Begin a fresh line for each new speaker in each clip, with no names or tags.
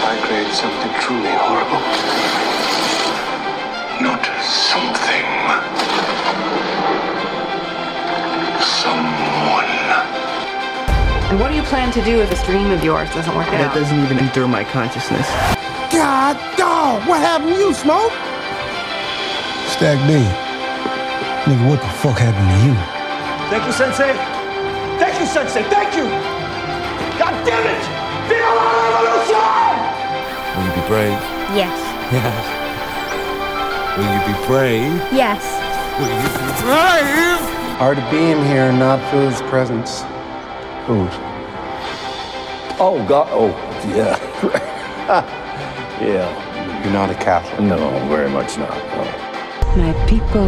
I created something truly horrible. Not something. Someone.
And what do you plan to do if this dream of yours doesn't work out?
That doesn't even enter my consciousness.
God dog, what happened to you, Smoke? Stack D. Nigga, what the fuck happened to you?
Thank you, Sensei. Thank you, Sensei. Thank you. God damn it! Viva la revolution!
Will you be brave?
Yes.
Yes. Will you be brave?
Yes.
Will you be brave?
Hard to be in here and not feel his presence.
Who's? Oh, God. Oh, yeah. Yeah.
You're not a Catholic.
No, very much not. No.
My people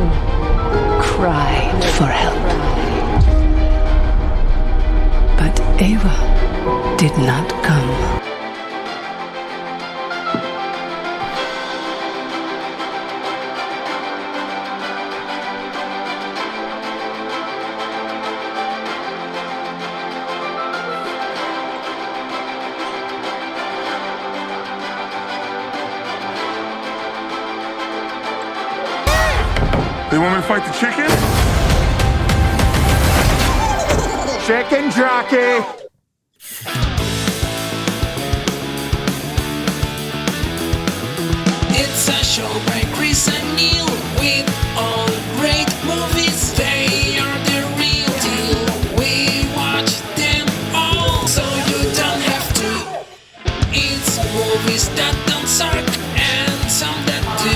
cried for help. But Ava did not come.
They want me to fight the chicken?
Chicken jockey.
It's a show by Chris and Neil with all great movies. They are the real deal. We watch them all, so you don't have to. It's movies that don't suck and some that do.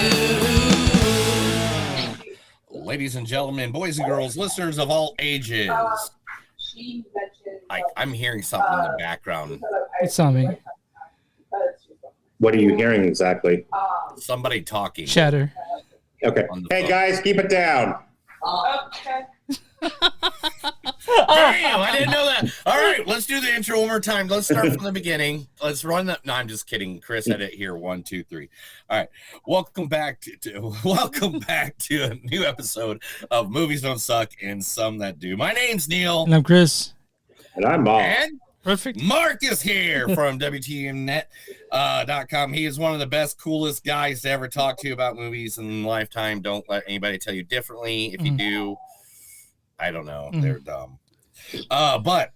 Ladies and gentlemen, boys and girls, listeners of all ages. I'm hearing something in the background.
It's not me.
What are you hearing exactly?
Somebody talking.
Chatter.
Okay. Hey, guys, keep it down.
Okay. Damn, I didn't know that. All right, let's do the intro one more time. Let's start from the beginning. Let's run that. No, I'm just kidding. Chris had it here. 1, 2, 3. All right. Welcome back to a new episode of Movies Don't Suck and Some That Do. My name's Neil.
And I'm Chris.
And I'm Bob.
And
perfect.
Mark is here from WTMnet.com. He is one of the best, coolest guys to ever talk to you about movies in lifetime. Don't let anybody tell you differently. If you do, I don't know. They're dumb. But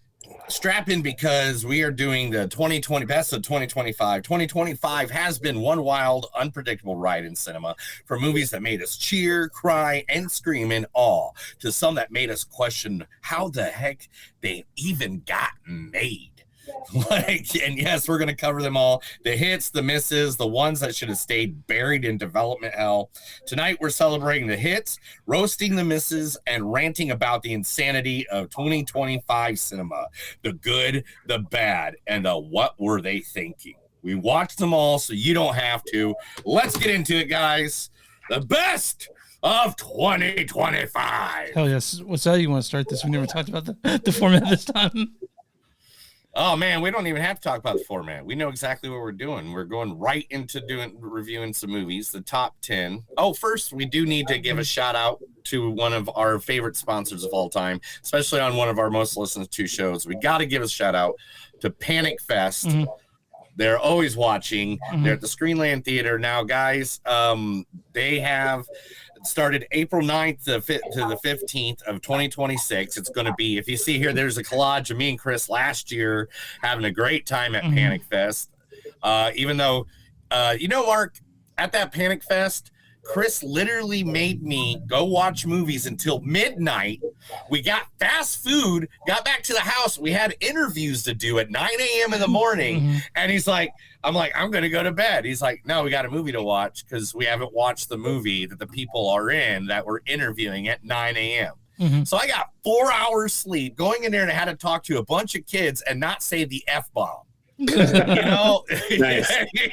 strap in because we are doing the 2020 best of 2025. 2025 has been one wild, unpredictable ride in cinema, from movies that made us cheer, cry, and scream in awe to some that made us question how the heck they even got made. And yes, we're going to cover them all. The hits, the misses, the ones that should have stayed buried in development hell. Tonight, we're celebrating the hits, roasting the misses, and ranting about the insanity of 2025 cinema. The good, the bad, and the what were they thinking. We watched them all, so you don't have to. Let's get into it, guys. The best of 2025.
Hell yes. What's that? You want to start this? We never talked about the format this time.
Oh man, we don't even have to talk about the format. We know exactly what we're doing. We're going right into reviewing some movies, the top 10. Oh, first, we do need to give a shout out to one of our favorite sponsors of all time, especially on one of our most listened to shows. We got to give a shout out to Panic Fest. Mm-hmm. They're always watching. Mm-hmm. They're at the Screenland Theater now, guys. They have started April 9th to the 15th of 2026. It's going to be, if you see here, there's a collage of me and Chris last year having a great time at Panic Fest. Even though, Mark, at that Panic Fest, Chris literally made me go watch movies until midnight. We got fast food, got back to the house. We had interviews to do at 9 a.m. in the morning. Mm-hmm. And he's like, I'm going to go to bed. He's like, no, we got a movie to watch because we haven't watched the movie that the people are in that we're interviewing at 9 a.m. Mm-hmm. So I got 4 hours sleep going in there and I had to talk to a bunch of kids and not say the F-bomb.
Nice.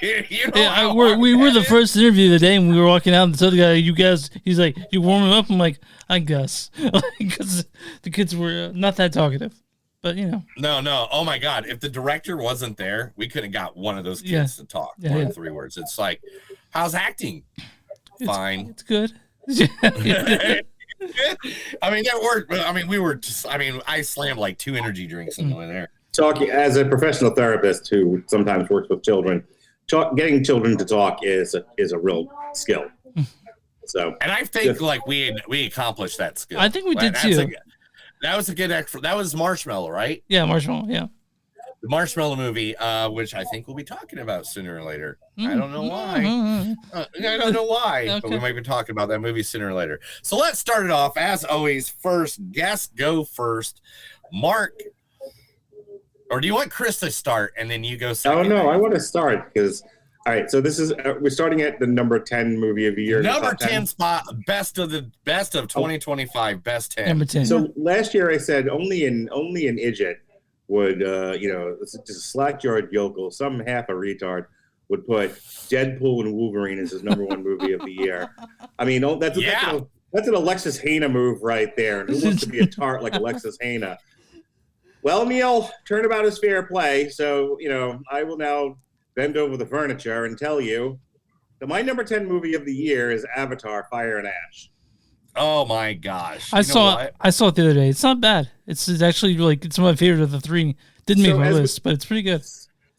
We were the first interview of the day, and we were walking out, and the other guy, you guys, he's like, you warming up? I'm like, I guess. Because the kids were not that talkative. But, No.
Oh, my God. If the director wasn't there, we could have got one of those kids to talk more than 3 words. It's like, how's acting? Fine.
It's good.
I mean, I slammed like 2 energy drinks in the way there.
Talking as a professional therapist who sometimes works with children, getting children to talk is a real skill. So,
and I think like we accomplished that skill.
I think we did too.
That was a good extra. That was Marshmallow, right?
Yeah, Marshmallow. Yeah.
The Marshmallow movie, which I think we'll be talking about sooner or later. I don't know why. I don't know why,
Okay.
but we might be talking about that movie sooner or later. So let's start it off. As always, first, guests go first. Mark, or do you want Chris to start and then you go second?
Oh, no, I want to start because, all right, so this is, we're starting at the number 10 movie of the year.
Number 10 spot, best of 2025, best 10.
Number 10.
So last year I said only an idiot would, just a slack-jawed yokel, some half a retard would put Deadpool and Wolverine as his number one movie of the year. I mean, that's an Alexis Hana move right there. And who wants to be a tart like Alexis Hana? Well, Neil, turnabout is fair play. So, I will now bend over the furniture and tell you that my number 10 movie of the year is Avatar: Fire and Ash.
Oh my gosh!
I saw it the other day. It's not bad. It's actually it's my favorite of the three. Didn't make my list, but it's pretty good.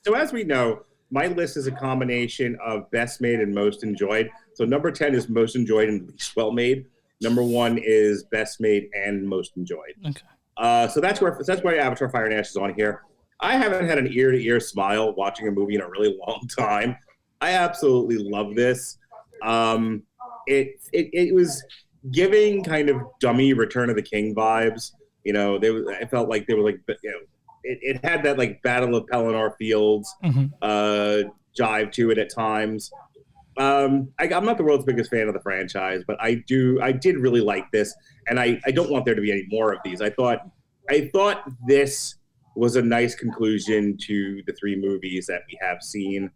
So as we know, my list is a combination of best made and most enjoyed. So number 10 is most enjoyed and least well made. Number 1 is best made and most enjoyed.
Okay.
So that's why Avatar: Fire and Ash is on here. I haven't had an ear-to-ear smile watching a movie in a really long time. I absolutely love this. It was giving kind of dummy Return of the King vibes. I felt like they were it had that like Battle of Pelennor Fields jive to it at times. I'm not the world's biggest fan of the franchise, but I did really like this, and I don't want there to be any more of these. I thought this was a nice conclusion to the 3 movies that we have seen.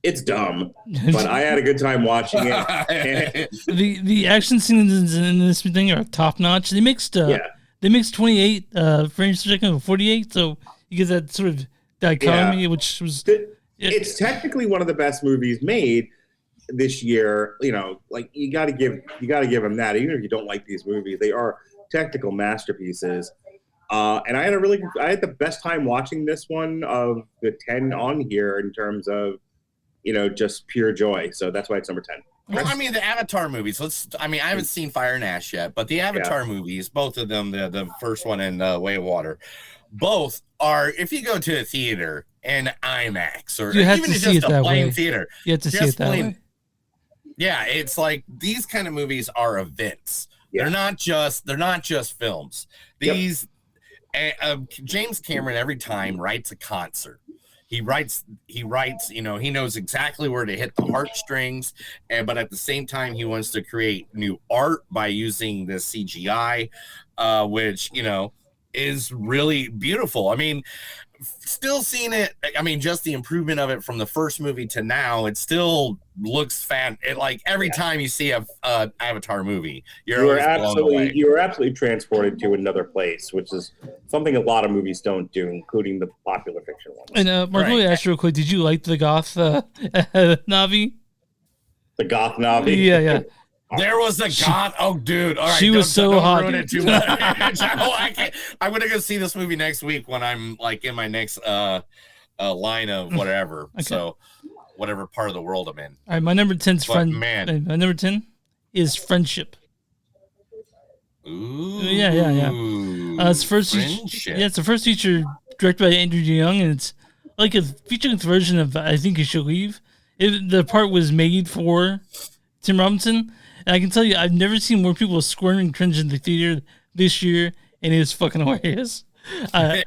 It's dumb, but I had a good time watching it.
The action scenes in this thing are top notch. They mixed 28 frames per second with 48, so you get that sort of dichotomy, which was.
It's technically one of the best movies made this year. You got to give them that. Even if you don't like these movies, they are technical masterpieces. And I had the best time watching this one of the 10 on here in terms of. Just pure joy. So that's why it's number 10.
Well, I mean, the Avatar movies. I haven't seen Fire and Ash yet, but the Avatar movies, both of them, the first one and Way of Water, both are. If you go to a theater in IMAX or even just a plain theater,
you have to see it that way.
Yeah, it's like these kind of movies are events. Yeah. They're not just films. These James Cameron every time writes a concert. He writes, he knows exactly where to hit the heartstrings, but at the same time, he wants to create new art by using the CGI, which, is really beautiful. Still seeing it. Just the improvement of it from the first movie to now, it still looks every time you see a Avatar movie, you're
absolutely transported to another place, which is something a lot of movies don't do, including the popular fiction ones.
And Mark, let me ask you real quick: did you like the goth Navi?
The goth Navi?
Yeah.
There was a god. Oh, dude! All right,
she was so hot.
Ruin it too much. I can't. I'm gonna go see this movie next week when I'm in my next line of whatever. Okay. So, whatever part of the world I'm in.
All right, my number 10 is friend. Man, my number 10 is Friendship.
Ooh.
Yeah. It's first. It's the first feature directed by Andrew Young, and it's like a feature-length version of I Think You Should Leave. The part was made for Tim Robinson. And I can tell you, I've never seen more people squirm and cringe in the theater this year, and it was fucking hilarious.
It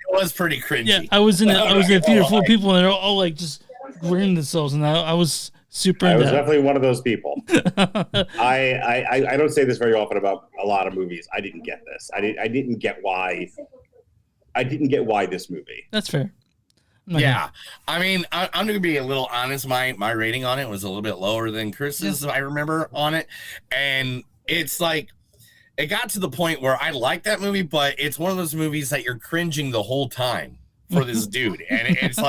was pretty cringy.
Yeah, I was in a theater full of people, and they're all just grinning themselves, and I was super.
I was definitely one of those people. I don't say this very often about a lot of movies. I didn't get this. I didn't get why. I didn't get why this movie.
That's fair.
Yeah, I'm going to be a little honest. My rating on it was a little bit lower than Chris's. I remember on it, and it's it got to the point where I like that movie, but it's one of those movies that you're cringing the whole time for this dude, and it's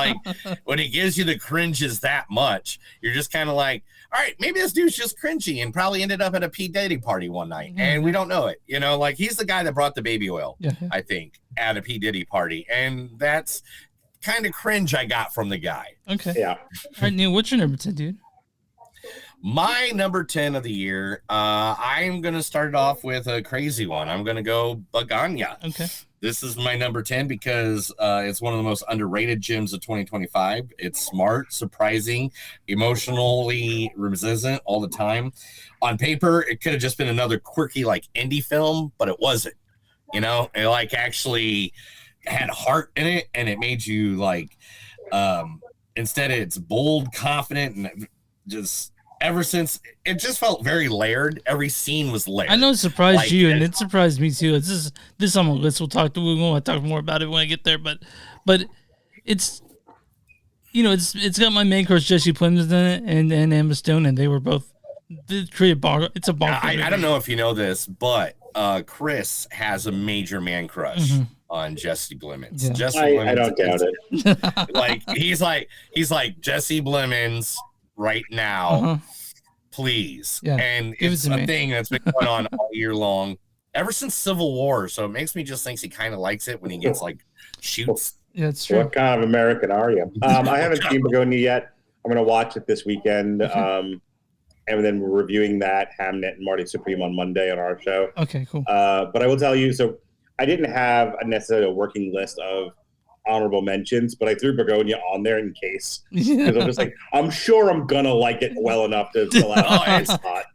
when he gives you the cringes that much, you're just kind of all right, maybe this dude's just cringy and probably ended up at a P. Diddy party one night, and we don't know it. He's the guy that brought the baby oil, I think, at a P. Diddy party, and that's. kind of cringe I got from the guy.
Okay.
Yeah.
All right, Neil, what's your number 10, dude?
My number 10 of the year, I'm going to start it off with a crazy one. I'm going to go Baganya.
Okay.
This is my number 10 because it's one of the most underrated gems of 2025. It's smart, surprising, emotionally resistant all the time. On paper, it could have just been another quirky like indie film, but it wasn't. You know, it like actually had heart in it, and it made you like instead it's bold, confident, and just ever since it just felt very layered. Every scene was layered.
I know it surprised
like,
you, and it surprised me too. This is on my list. We'll want to talk more about it when I get there. But it's it's got my main course Jesse Plemons in it and Emma Stone, and they were both created bar. It's a bar.
I don't know if you know this, but Chris has a major man crush on Jesse Plemons.
Yeah.
Jesse Plemons,
I don't doubt it.
Like he's like Jesse Plemons right now, please.
Yeah,
and it's a thing that's been going on all year long, ever since Civil War. So it makes me just think he kind of likes it when he gets like shoots.
Yeah, it's true.
What kind of American are you? I haven't seen Begonia yet. I'm going to watch it this weekend. And then we're reviewing that, Hamnet and Marty Supreme on Monday on our show.
Okay, cool.
But I will tell you, so I didn't have necessarily a working list of honorable mentions, but I threw Begonia on there in case. Because I'm just like, I'm sure I'm going to like it well enough to fill out spot.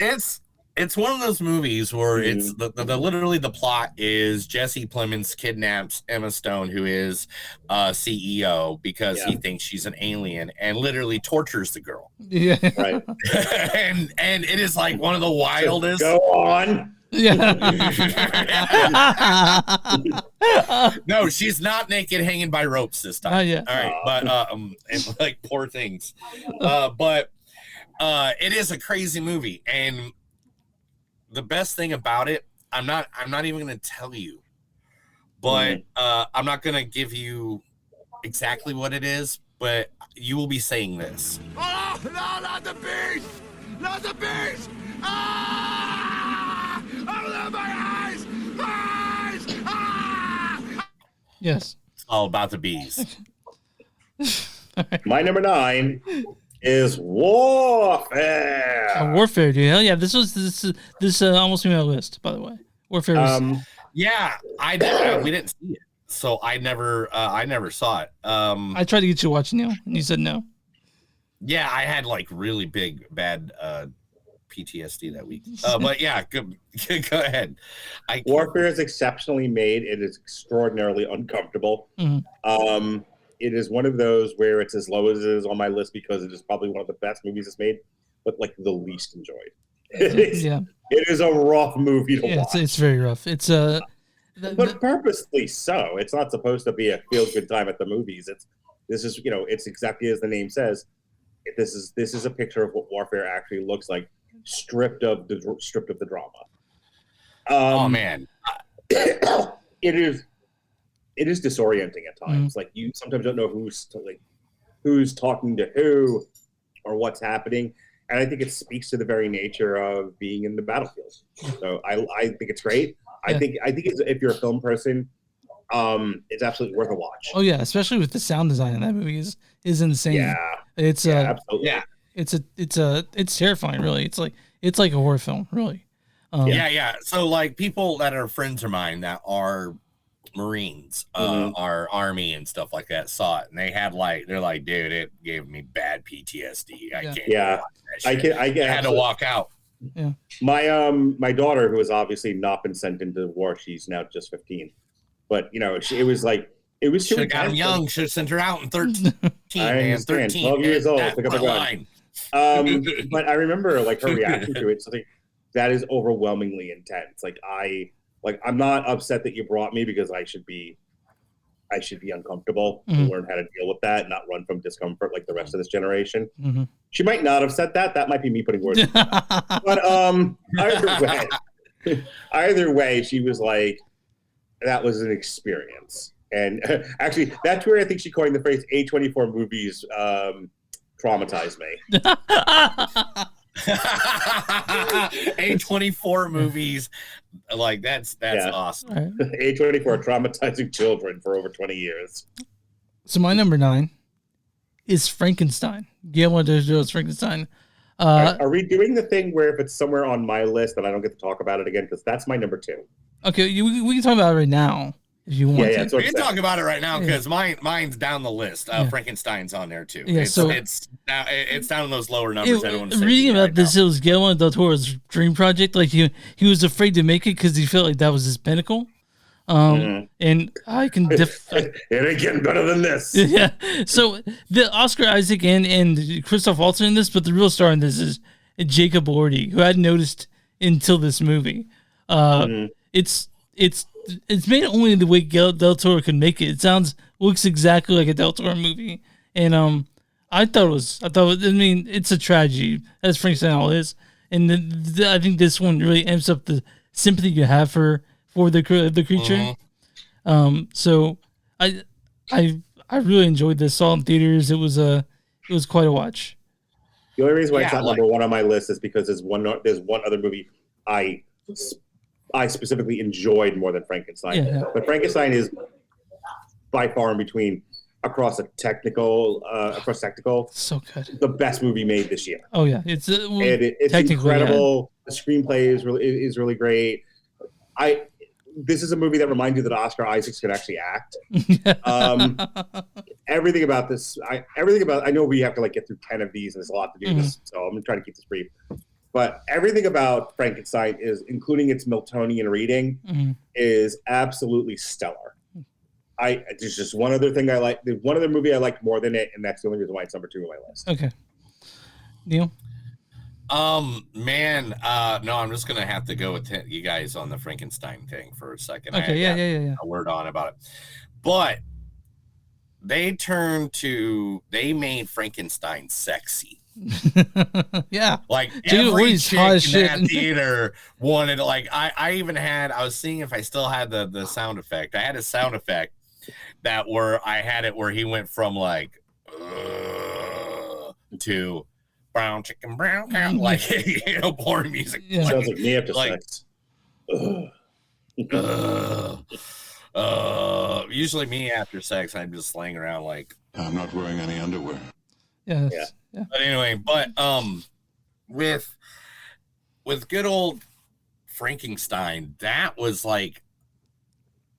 It's one of those movies where it's the literally the plot is Jesse Plemons kidnaps Emma Stone, who is CEO, because he thinks she's an alien, and literally tortures the girl.
Yeah,
right.
and it is like one of the wildest.
Go on.
Yeah.
No, she's not naked, hanging by ropes this time.
Yeah.
All right, but and like poor things, but it is a crazy movie, and the best thing about it, I'm not even going to tell you, but I'm not going to give you exactly what it is, but you will be saying this.
Oh, no, not the beast! Not the beast! Ah! Open my eyes! Eyes! Ah!
Yes.
It's all about the bees.
My number 9 is Warfare.
Warfare, dude. Hell yeah! This almost made my list, by the way. Warfare. Was...
Yeah, we didn't see it, so I never saw it.
I tried to get you to watch, Neil, and you said no.
Yeah, I had like really bad PTSD that week. But yeah, go ahead.
Warfare is exceptionally made. It is extraordinarily uncomfortable.
Mm-hmm.
It is one of those where it's as low as it is on my list because it is probably one of the best movies it's made, but like the least enjoyed. It is a rough movie to watch.
It's very rough. It's
but purposely so. It's not supposed to be a feel good time at the movies. It's exactly as the name says. This is a picture of what Warfare actually looks like, stripped of the drama.
Oh man,
it is disorienting at times. Like you sometimes don't know who's talking to who or what's happening. And I think it speaks to the very nature of being in the battlefield. So I think it's great. I think if you're a film person, it's absolutely worth a watch.
Oh yeah, especially with the sound design in that movie is insane.
Yeah,
it's
absolutely.
Yeah,
it's terrifying. Really, it's like a horror film. Really.
Yeah. So like people that are friends of mine that are Marines, our Army and stuff like that saw it, and they're like, dude, it gave me bad PTSD. I can't.
Yeah, I
had to walk out.
Yeah.
My daughter, who has obviously not been sent into war, she's now just 15. But it was
should have got him young. Should have sent her out in 13.
I understand.
13,
12 years old.
Pick up a line.
But I remember like her reaction to it. Something that is overwhelmingly intense. I'm not upset that you brought me because I should be uncomfortable and learn how to deal with that, not run from discomfort like the rest of this generation.
Mm-hmm.
She might not have said that. That might be me putting words in her mouth. But either way, she was like, that was an experience. And actually, that's where I think she coined the phrase A24 movies traumatized me.
A24 movies, like that's awesome.
A24 traumatizing children for over 20 years.
So my number 9 is Frankenstein. Guillermo del Toro's Frankenstein.
Are we doing the thing where if it's somewhere on my list that I don't get to talk about it again? Because that's my number 2.
Okay, we can talk about it right now if you want.
Yeah,
we can talk about it right now because mine's down the list. Frankenstein's on there too.
Yeah,
it's down in those lower numbers.
Reading about this, it was Guillermo del Toro's dream project. Like he was afraid to make it because he felt like that was his pinnacle. And I can
it ain't getting better than this.
Yeah. So the Oscar Isaac and Christoph Waltz in this, but the real star in this is Jacob Elordi, who I hadn't noticed until this movie. It's made only the way Del Toro can make it. It looks exactly like a Del Toro movie, and I mean, it's a tragedy, as Frankenstein all is, and I think this one really amps up the sympathy you have for the creature. So I really enjoyed this. Saw it in theaters. It was quite a watch.
The only reason why it's not number 1 on my list is because there's one other movie I specifically enjoyed more than Frankenstein.
Yeah.
But Frankenstein is by far in between across technical,
so good,
the best movie made this year.
Oh yeah, it's
incredible. Yeah. The screenplay is really great. This is a movie that reminds you that Oscar Isaacs could actually act. Everything about this, I know we have to get through 10 of these, and there's a lot to do. So I'm gonna try to keep this brief. But everything about Frankenstein including its Miltonian reading, is absolutely stellar. There's just one other thing I like. There's one other movie I liked more than it, and that's the only reason why it's number 2 on my list.
Okay, Neil.
No, I'm just gonna have to go with you guys on the Frankenstein thing for a second.
Okay, yeah.
A word on about it, but they made Frankenstein sexy.
Yeah,
like
dude,
every chick in that theater wanted. Like I even had. I was seeing if I still had the sound effect. I had a sound effect where he went from like to brown chicken, brown cow, like porn music.
Yeah. Sounds like me after sex.
Usually me after sex, I'm just laying around like
I'm not wearing any underwear.
Yeah.
But anyway, with good old Frankenstein, that was like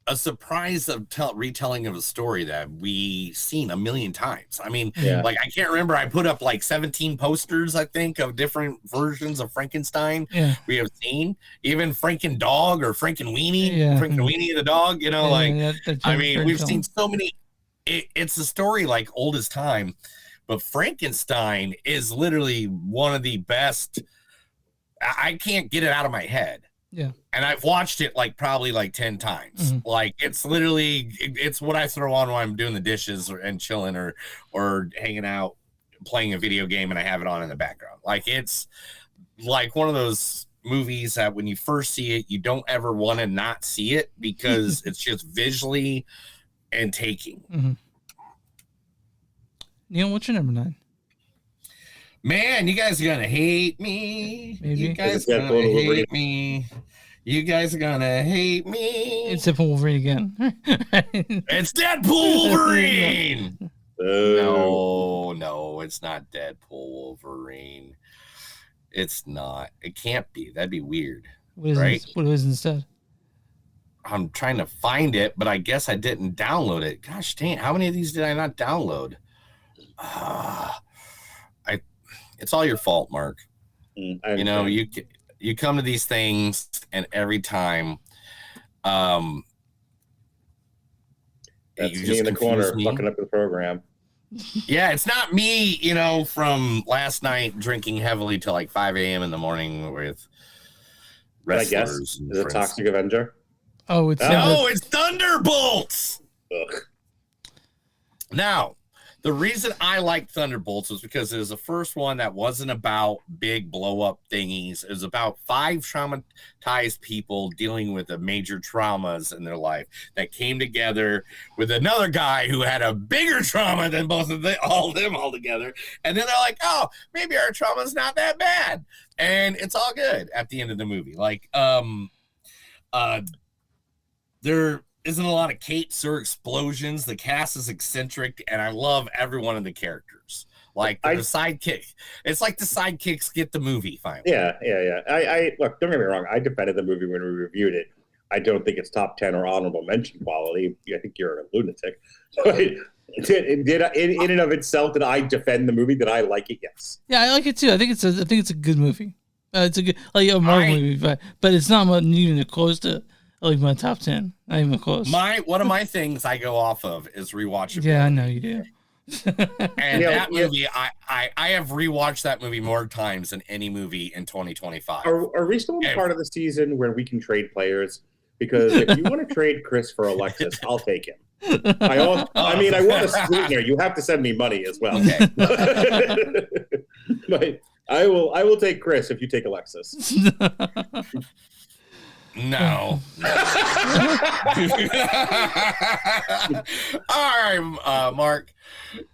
a surprise of retelling of a story that we seen a million times. I mean, like I can't remember. I put up like 17 posters, I think, of different versions of Frankenstein we have seen. Even Franken Dog or Franken Weenie, Franken Weenie the dog. I mean, we've seen so many. It's a story like old as time. But Frankenstein is literally one of the best. I can't get it out of my head.
Yeah.
And I've watched it probably 10 times. Like it's literally, it's what I throw on when I'm doing the dishes and chilling or hanging out, playing a video game, and I have it on in the background. Like it's like one of those movies that when you first see it, you don't ever want to not see it because it's just visually and taking.
Neil, what's your number 9?
Man, you guys are gonna hate me.
Maybe.
You guys are gonna hate me. You guys are gonna hate me.
It's Deadpool Wolverine again.
It's Deadpool Wolverine. No, it's not Deadpool Wolverine. It's not. It can't be. That'd be weird.
What is instead?
I'm trying to find it, but I guess I didn't download it. Gosh dang, how many of these did I not download? It's all your fault, Mark. You come to these things, and every time,
that's me in the corner fucking up the program.
Yeah, it's not me. From last night drinking heavily till 5 a.m. in the morning with wrestlers. I guess is it Toxic Avenger?
Oh, it's
it's Thunderbolts. Ugh. Now, the reason I like Thunderbolts was because it was the first one that wasn't about big blow up thingies. It was about 5 traumatized people dealing with the major traumas in their life that came together with another guy who had a bigger trauma than both of them all together. And then they're like, oh, maybe our trauma's not that bad. And it's all good at the end of the movie. isn't a lot of capes or explosions. The cast is eccentric, and I love every one of the characters. Like the sidekick. It's like the sidekicks get the movie finally.
Yeah. I look, don't get me wrong. I defended the movie when we reviewed it. I don't think it's top 10 or honorable mention quality. I think you're a lunatic. In and of itself, did I defend the movie? Did I like it? Yes.
Yeah, I like it too. I think it's a good movie. It's a good like a Marvel movie, but it's not even close to like my top 10. Not even close.
One of my things I go off of is rewatchability.
Yeah, I know you do.
And that movie, I have rewatched that movie more times than any movie in 2025.
Are we still in part of the season where we can trade players? Because if you want to trade Chris for Alexis, I'll take him. I want a sweetener. You have to send me money as well.
Okay.
But I will take Chris if you take Alexis.
No. All right, Mark.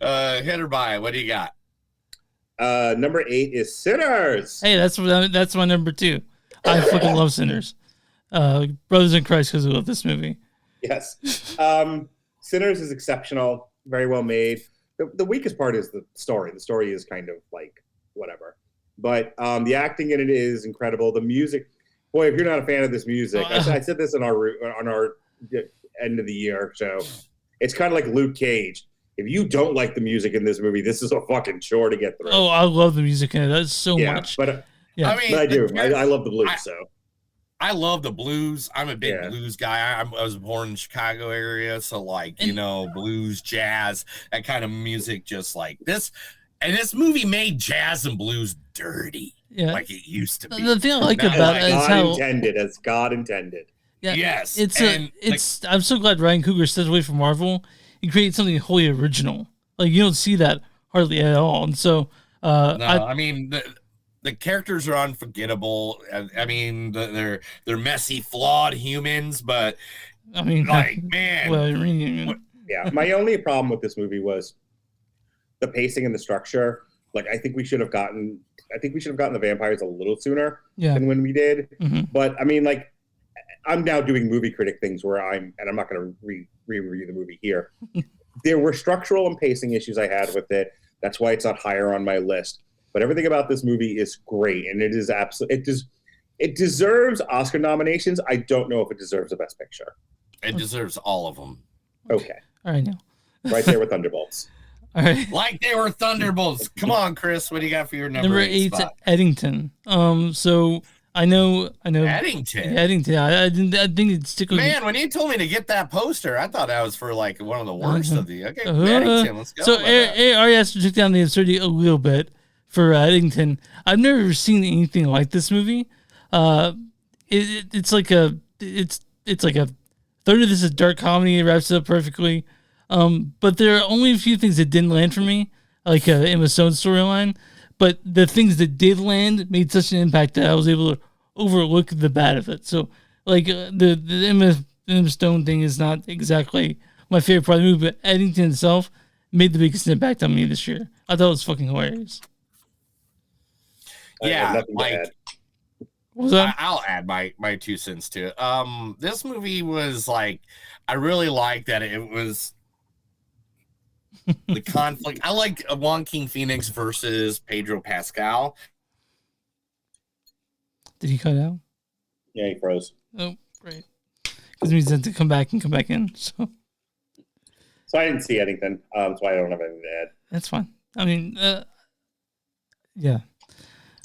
Hit or buy. What do you got?
Number 8 is Sinners.
Hey, that's my number 2. I fucking love Sinners. Brothers in Christ, because I love this movie.
Yes. Sinners is exceptional. Very well made. The weakest part is the story. The story is kind of like whatever. But the acting in it is incredible. The music, boy, if you're not a fan of this music, I said this on our end of the year show. It's kind of like Luke Cage. If you don't like the music in this movie, this is a fucking chore to get through.
Oh, I love the music in it. That's so much.
But
yeah,
I mean,
but I do. I love the blues.
I love the blues. I'm a big blues guy. I was born in Chicago area, so like blues, jazz, that kind of music, just like this. And this movie made jazz and blues dirty, like it used to be.
The thing I like about it is how
intended, as God intended.
Yeah,
yes,
it's. I'm so glad Ryan Coogler stepped away from Marvel and created something wholly original. Like you don't see that hardly at all. And so,
I mean, the characters are unforgettable. I mean, they're messy, flawed humans, but
I mean,
like man,
yeah. My only problem with this movie was the pacing and the structure. Like, I think we should have gotten the vampires a little sooner than when we did.
Mm-hmm.
But I mean, like, I'm now doing movie critic things where I'm not going to re-review the movie here. There were structural and pacing issues I had with it. That's why it's not higher on my list. But everything about this movie is great, and it is it deserves Oscar nominations. I don't know if it deserves a Best Picture.
It deserves all of them.
Okay.
All right, now.
Right there with Thunderbolts.
All right.
Like they were Thunderbolts. Come on, Chris. What do you got for your number 8 spot?
Eddington. So I know.
Eddington.
Eddington. I think it's tickling.
Man, when you told me to get that poster, I thought that was for like one of the worst of the. Okay, Eddington. Let's go.
So Ari has to took down the absurdity a little bit for Eddington. I've never seen anything like this movie. It's like a third of this is dark comedy. It wraps it up perfectly. But there are only a few things that didn't land for me, like Emma Stone's storyline. But the things that did land made such an impact that I was able to overlook the bad of it. So, like the Emma Stone thing is not exactly my favorite part of the movie, but Eddington itself made the biggest impact on me this year. I thought it was fucking hilarious.
Yeah, like
I'll
add my 2 cents to it. This movie was like, I really liked that it was the conflict. I like Joaquin Phoenix versus Pedro Pascal.
Did he cut out?
Yeah, he froze.
Oh, great. Because it means that to come back in. So
I didn't see anything. So I don't have anything to add.
That's fine. I mean, yeah.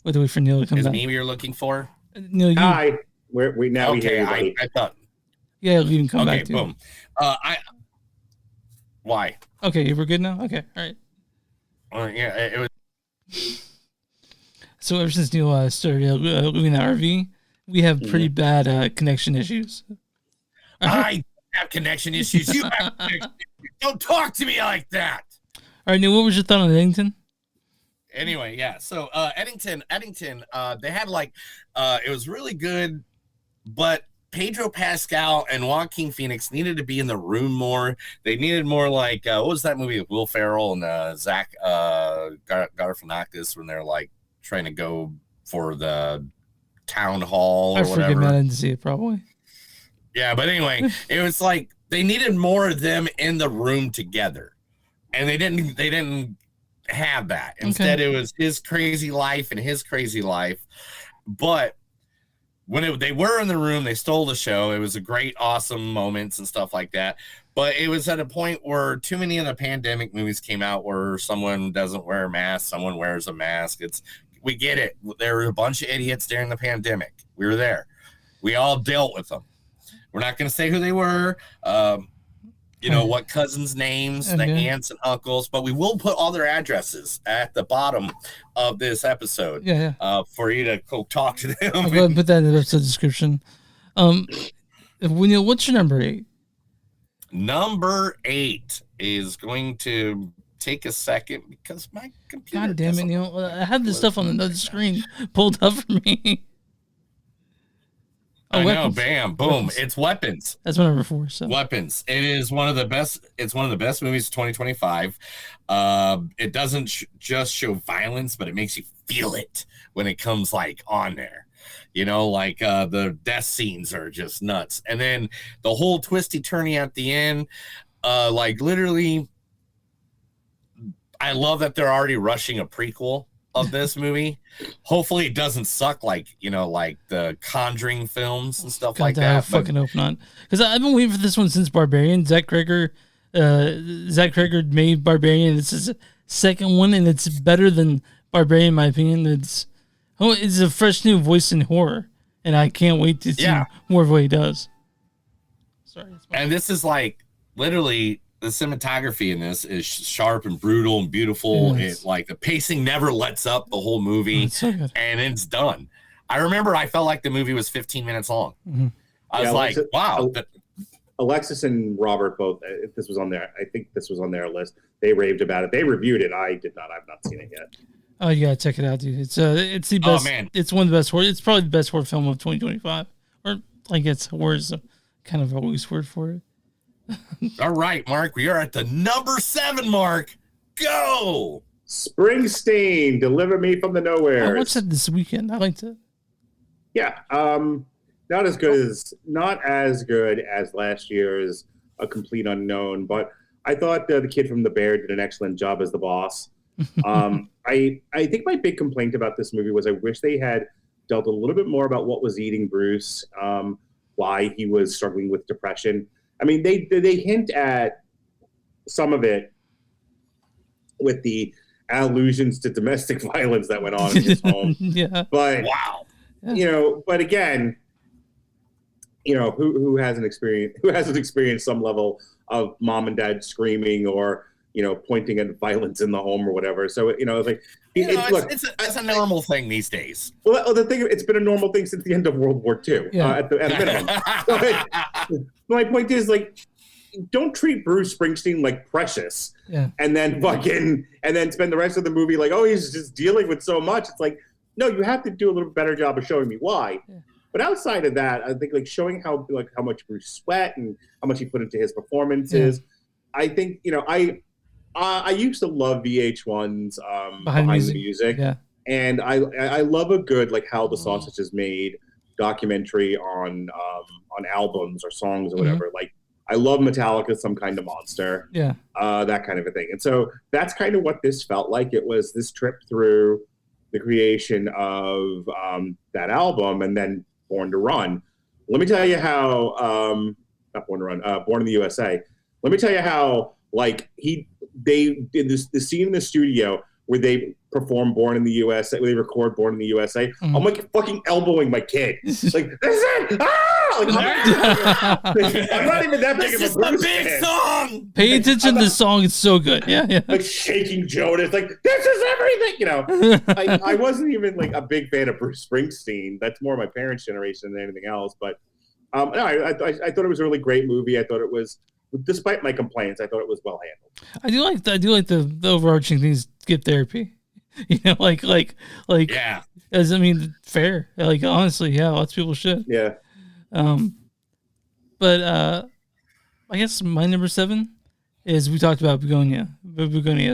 We'll wait for Neil to come back.
Is me you're looking for?
Neil,
Hi. We now we hear you, buddy.
I thought.
Yeah, you can come back.
Okay, boom. Why?
Okay, we're good now. Okay, all right.
Yeah, it was.
So ever since Neil started living in the RV, we have pretty bad connection issues.
I have connection issues. You have connection issues. Don't talk to me like that.
All right, Neil, what was your thought on Eddington?
Anyway, yeah. So Eddington, they had like it was really good, but Pedro Pascal and Joaquin Phoenix needed to be in the room more. They needed more like what was that movie with Will Ferrell and Zach Galifianakis when they're like trying to go for the town hall or whatever.
I didn't see it probably.
Yeah, but anyway, it was like they needed more of them in the room together, and they didn't have that. Instead, it was his crazy life and his crazy life. But when they were in the room, they stole the show. It was a great, awesome moments and stuff like that. But it was at a point where too many of the pandemic movies came out where someone doesn't wear a mask, someone wears a mask. We get it. There were a bunch of idiots during the pandemic. We were there. We all dealt with them. We're not going to say who they were, what cousins' names, the aunts and uncles, but we will put all their addresses at the bottom of this episode for you to go talk to them.
I'll go ahead and put that in the episode description. What's your number 8?
Number 8 is going to take a second because my computer.
God damn it, Neil. I have this stuff on another screen pulled up for me.
I know, bam, boom. Weapons. It's Weapons.
That's my number 4. So.
Weapons. It is one of the best. It's one of the best movies of 2025. It doesn't just show violence, but it makes you feel it when it comes on there. The death scenes are just nuts, and then the whole twisty turny at the end. Literally, I love that they're already rushing a prequel of this movie. Hopefully it doesn't suck like the Conjuring films and stuff like that.
I fucking hope not, because I've been waiting for this one since Barbarian. Zach Cregger made Barbarian. It's his second one, and it's better than Barbarian in my opinion. It's a fresh new voice in horror, and I can't wait to see more of what he does. Sorry,
and this is literally. The cinematography in this is sharp and brutal and beautiful. It the pacing never lets up the whole movie, and it's done. I remember I felt like the movie was 15 minutes long. Mm-hmm. I was wow.
Alexis and Robert both. This was on there. I think this was on their list. They raved about it. They reviewed it. I did not. I've not seen it yet.
Oh, you gotta check it out, dude. It's the best. Oh, man. It's one of the best horror. It's probably the best horror film of 2025. Or horror is kind of a loose word for it.
All right, Mark, we are at the number 7 mark. Go!
Springsteen, Deliver Me from the Nowhere.
I watched that this weekend. I liked it.
Yeah, not as good as last year's A Complete Unknown, but I thought the kid from The Bear did an excellent job as the boss. I think my big complaint about this movie was I wish they had dealt a little bit more about what was eating Bruce, why he was struggling with depression. I mean, they hint at some of it with the allusions to domestic violence that went on in his home. But
wow,
but again, who hasn't experienced some level of mom and dad screaming or pointing at violence in the home or whatever. So
it's a normal thing these days.
Well, the thing, it's been a normal thing since the end of World War II, at the minimum. But my point is, don't treat Bruce Springsteen like precious, and then spend the rest of the movie he's just dealing with so much. It's no, you have to do a little better job of showing me why. Yeah. But outside of that, I think showing how much Bruce sweat and how much he put into his performances. Yeah. I think I used to love VH1's behind the music, and I love a good How the Sausage is Made documentary on albums or songs or whatever. I love Metallica, Some Kind of Monster, that kind of a thing. And so that's kind of what this felt like. It was this trip through the creation of that album, and then Born to Run. Let me tell you how not Born to Run, Born in the USA. Let me tell you how they did the scene in the studio where they perform Born in the USA, where they record Born in the USA. Mm-hmm. I'm fucking elbowing my kid. This is it! I'm not even that big of a Bruce fan.
Song! Pay attention to the song, it's so good. Yeah.
Shaking Jonas, this is everything, I wasn't even a big fan of Bruce Springsteen. That's more my parents' generation than anything else. But I thought it was a really great movie. I thought it was, despite my complaints, I thought it was well handled.
I do like the overarching things. Get therapy,
yeah.
As fair. Honestly, lots of people should.
Yeah.
But I guess my number 7 is, we talked about Begonia.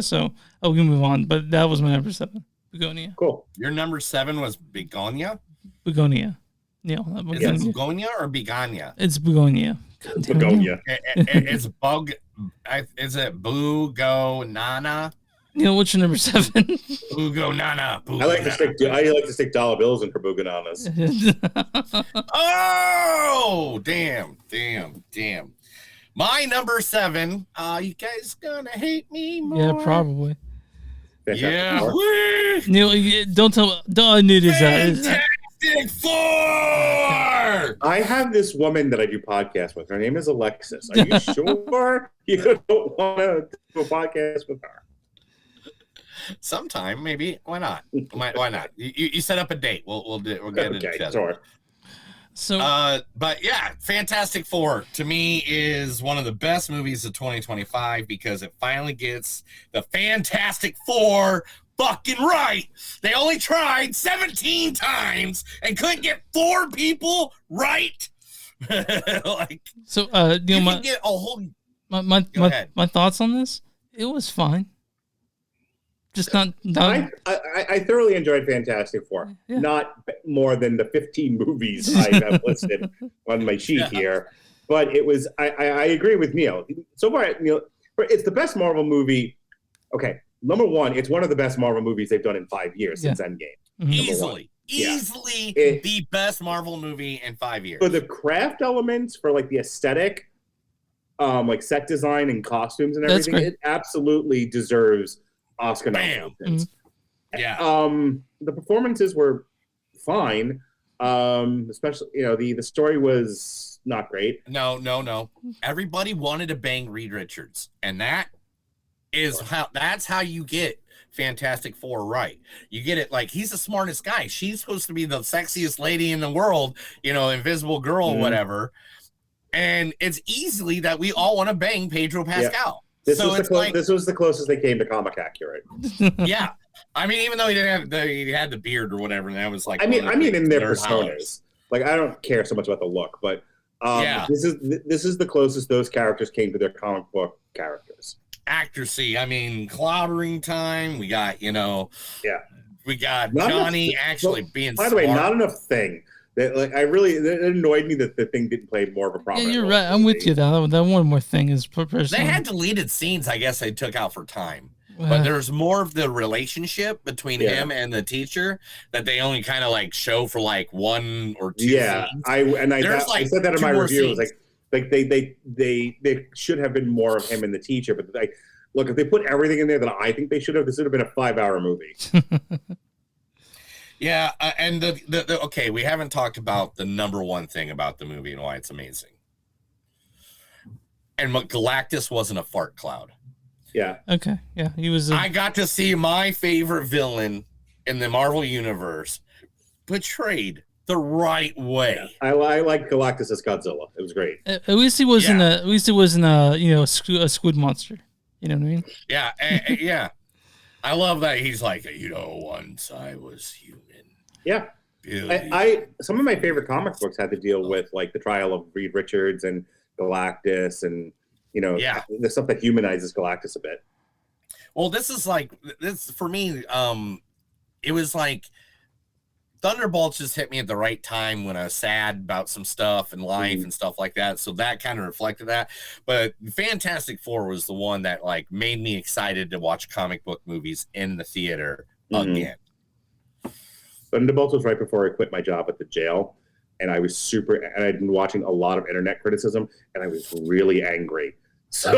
So we can move on. But that was my number 7, Begonia.
Cool.
Your number 7 was Begonia.
Begonia. You know,
is it Begonia or Begonia?
It's Begonia.
Begonia.
It's bug. Is it Bugo Nana?
Neil, what's your number 7?
Bugo Nana.
I like to stick dollar bills in her Bugananas.
Oh, damn. My number 7. You guys gonna hate me more?
Yeah, probably.
Yeah.
Neil, don't tell. Don't need his
Fantastic Four.
I have this woman that I do podcasts with. Her name is Alexis. Are you sure you don't want to do a podcast with her?
Sometime, maybe. Why not? Why not? You set up a date. We'll get it together.
Sure.
So, but yeah, Fantastic Four to me is one of the best movies of 2025 because it finally gets the Fantastic Four fucking right. They only tried 17 times and couldn't get 4 people right. Like,
so,
you can get a whole.
My thoughts on this. It was fine. Just not.
I thoroughly enjoyed Fantastic Four. Yeah. Not more than the 15 movies I have listed on my sheet here, but it was. I agree with Neil. So far, Neil, it's the best Marvel movie. Okay, number 1, it's one of the best Marvel movies they've done in 5 years since Endgame.
Easily the best Marvel movie in 5 years.
For the craft elements, for like the aesthetic, like set design and costumes and everything, it absolutely deserves Oscar nominations.
Yeah.
The performances were fine. Especially, the story was not great.
No. Everybody wanted to bang Reed Richards, and that's how you get Fantastic Four right. You get it like he's the smartest guy. She's supposed to be the sexiest lady in the world, Invisible Girl or whatever. And it's easily that we all want to bang Pedro Pascal.
This was the closest they came to comic accurate.
Yeah, I mean, even though he had the beard or whatever, and that was like.
I mean, in their personas, like I don't care so much about the look, but this is the closest those characters came to their comic book characters.
Accuracy. I mean, cloudering time. We got we got
not
Johnny
enough,
actually being.
By the way, not enough Thing. That it annoyed me that the Thing didn't play more of a prominent
role. Yeah, you're right. I'm with you. That one more thing is personally.
They had deleted scenes. I guess they took out for time, but there's more of the relationship between him and the teacher that they only kind of like show for like 1 or 2.
Yeah,
scenes.
I said that in my review. It was like they should have been more of him and the teacher. But look, if they put everything in there that I think they should have, this would have been a 5-hour movie.
Yeah, and okay, we haven't talked about the number 1 thing about the movie and why it's amazing. And Galactus wasn't a fart cloud.
Yeah.
Okay. Yeah, he was.
I got to see my favorite villain in the Marvel universe portrayed the right way.
Yeah. I like Galactus as Godzilla. It was great.
At least he wasn't. At least it wasn't a squid monster. You know what I mean?
Yeah. Yeah. I love that he's like, once I was human.
Yeah. Some of my favorite comic books had to deal with like the trial of Reed Richards and Galactus and the stuff that humanizes Galactus a bit.
Well, this is like this for me. It was like Thunderbolts just hit me at the right time when I was sad about some stuff in life and stuff like that. So that kind of reflected that. But Fantastic Four was the one that like made me excited to watch comic book movies in the theater again.
Thunderbolts was right before I quit my job at the jail, and I was and I'd been watching a lot of internet criticism, and I was really angry. So,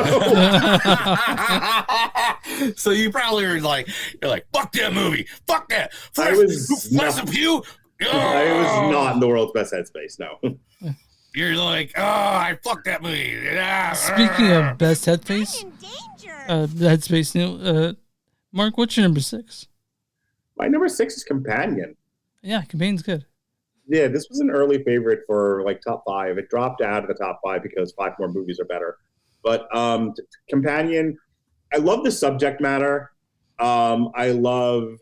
so you probably were like, fuck that movie, fuck that.
I was not in the world's best headspace. No,
you're like, I fucked that movie.
Speaking of best headspace, Mark, what's your number 6?
My number 6 is Companion.
Yeah, Companion's good.
Yeah, this was an early favorite for like top 5. It dropped out of the top 5 because 5 more movies are better. But Companion, I love the subject matter. I love,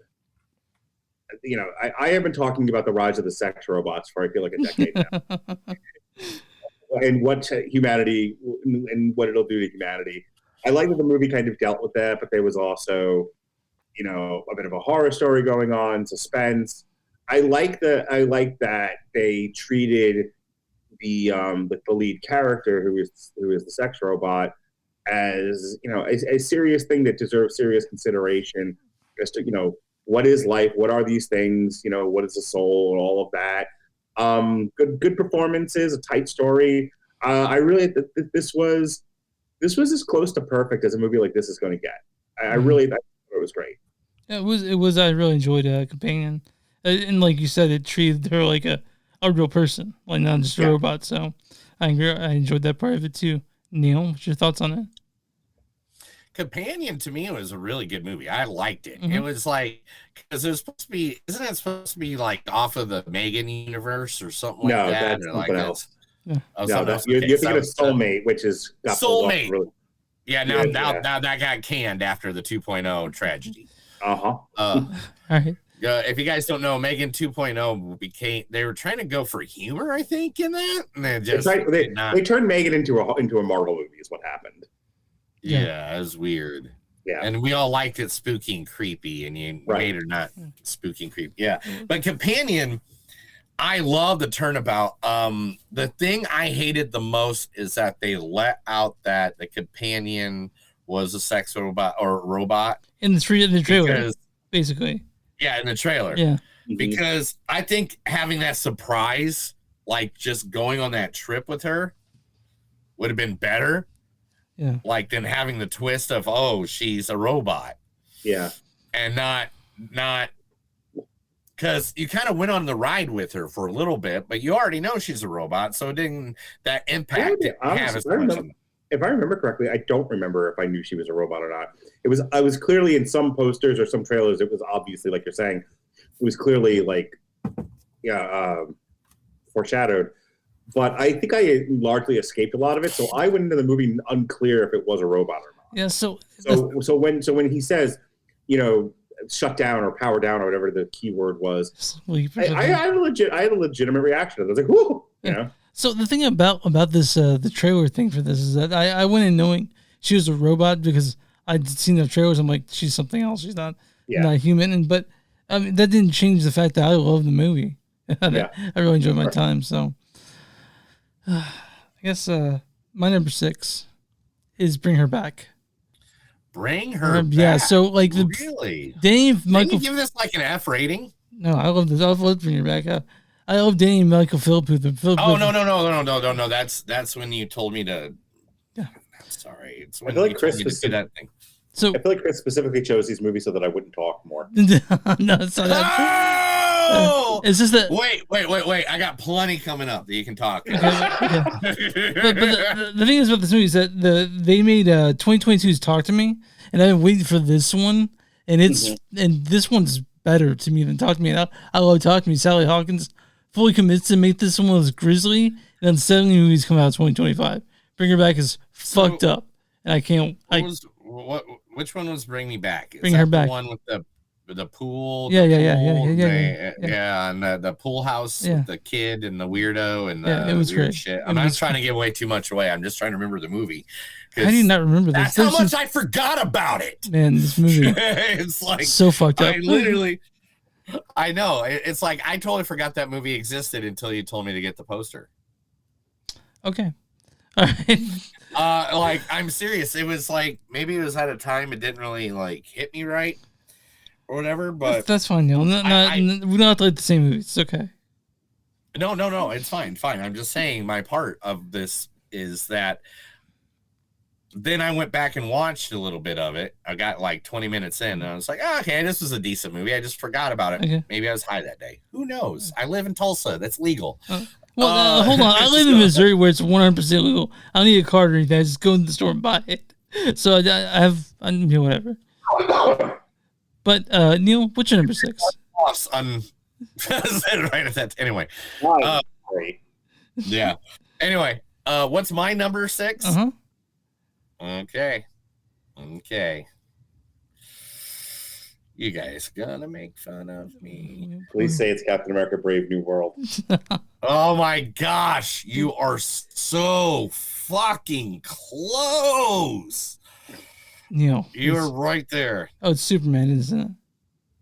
I have been talking about the rise of the sex robots for I feel like a decade now. And what humanity and what it'll do to humanity. I like that the movie kind of dealt with that, but there was also, a bit of a horror story going on, suspense. I like that they treated the lead character who is the sex robot as, you know, a serious thing that deserves serious consideration as to, you know, what is life, what are these things, you know, what is the soul, and all of that. Good performances, a tight story. I really this was as close to perfect as a movie like this is going to get. I really thought it was great.
Yeah, it was. I really enjoyed Companion, and like you said, it treated her like a real person, like not just a robot. So I enjoyed that part of it too. Neil, what's your thoughts on it?
Companion to me was a really good movie. I liked it. It was like, because it was supposed to be, isn't it supposed to be like off of the Megan universe or something like that?
That's
or
something
like
else.
Yeah.
Oh,
No,
something else.
you're
Okay,
thinking
so-
of Soulmate, which is
Soulmate.
Really,
Yeah, now
Yeah.
that got canned after the 2.0 tragedy.
Uh-huh.
All right.
If you guys don't know, Megan 2.0 they were trying to go for humor, I think, in that, and they just
they turned Megan into a Marvel movie is what happened.
Yeah, it was weird.
Yeah.
And we all liked it spooky and creepy, and you made her not spooky and creepy. Yeah. But Companion, I love the turnabout. The thing I hated the most is that they let out that the Companion was a sex robot or robot.
In the trailer, basically.
Yeah, in the trailer.
Yeah.
Because I think having that surprise, like just going on that trip with her, would have been better.
Yeah.
Like than having the twist of, oh, she's a robot.
Yeah.
And not because you kind of went on the ride with her for a little bit, but you already know she's a robot, so it didn't that impact didn't have as much.
If I remember correctly, I don't remember if I knew she was a robot or not. I was clearly in some posters or some trailers. It was obviously, like you're saying, it was clearly like, foreshadowed. But I think I largely escaped a lot of it, so I went into the movie unclear if it was a robot or not.
Yeah. So
when he says, you know, shut down or power down or whatever the key word was, I had a legitimate reaction. I was like, whoo, you know.
So the thing about this the trailer thing for this is that I went in knowing she was a robot because I'd seen the trailers. I'm like, she's something else. She's not human. But I mean, that didn't change the fact that I love the movie. I really enjoyed my time. So I guess my number 6 is Bring Her Back.
Bring Her Back.
Yeah. So like
really,
Michael.
Didn't you give this like an F rating?
No, I love this. I love Bring Her Back. I love Danny and Michael Philippou.
No. That's when you told me to. Yeah. I'm sorry. It's when you told me to do that thing.
So I feel like Chris specifically chose these movies so that I wouldn't talk more.
No, it's not that.
Oh!
It's just that.
Wait. I got plenty coming up that you can talk.
But the thing is about this movie is that they made 2022's Talk to Me, and I've been waiting for this one, and and this one's better to me than Talk to Me. And I love Talk to Me. Sally Hawkins fully commits to make this one as grisly, and then 70 movies come out in 2025. Bring Her Back is fucked up, and I can't.
Which one was Bring Me Back?
Bring Her Back.
The one with the pool.
Yeah,
and the pool house with the kid and the weirdo and the
it was
weird
great.
shit. I'm not trying to give away too much away. I'm just trying to remember the movie.
How do you not remember this?
That's how much I forgot about it.
Man, this movie
it's like
so fucked up.
I know. It's like I totally forgot that movie existed until you told me to get the poster.
Okay. All right.
Like I'm serious. It was like maybe it was at a time it didn't really like hit me right or whatever. But
that's fine, Neil. We don't have to like the same movie. It's okay.
No. It's fine. I'm just saying my part of this is that. Then I went back and watched a little bit of it. I got like 20 minutes in, and I was like, okay, this was a decent movie. I just forgot about it. Okay. Maybe I was high that day. Who knows? I live in Tulsa. That's legal.
Hold on. I live in Missouri where it's 100% legal. I don't need a card or anything. I just go to the store and buy it. So I whatever. But Neil, what's your number 6?
Right at that. Anyway. Yeah. Anyway, what's my number 6?
Uh-huh.
Okay. You guys gonna make fun of me?
Please say it's Captain America: Brave New World.
Oh my gosh, you are so fucking close.
Neil,
you're right there.
Oh, it's Superman, isn't it?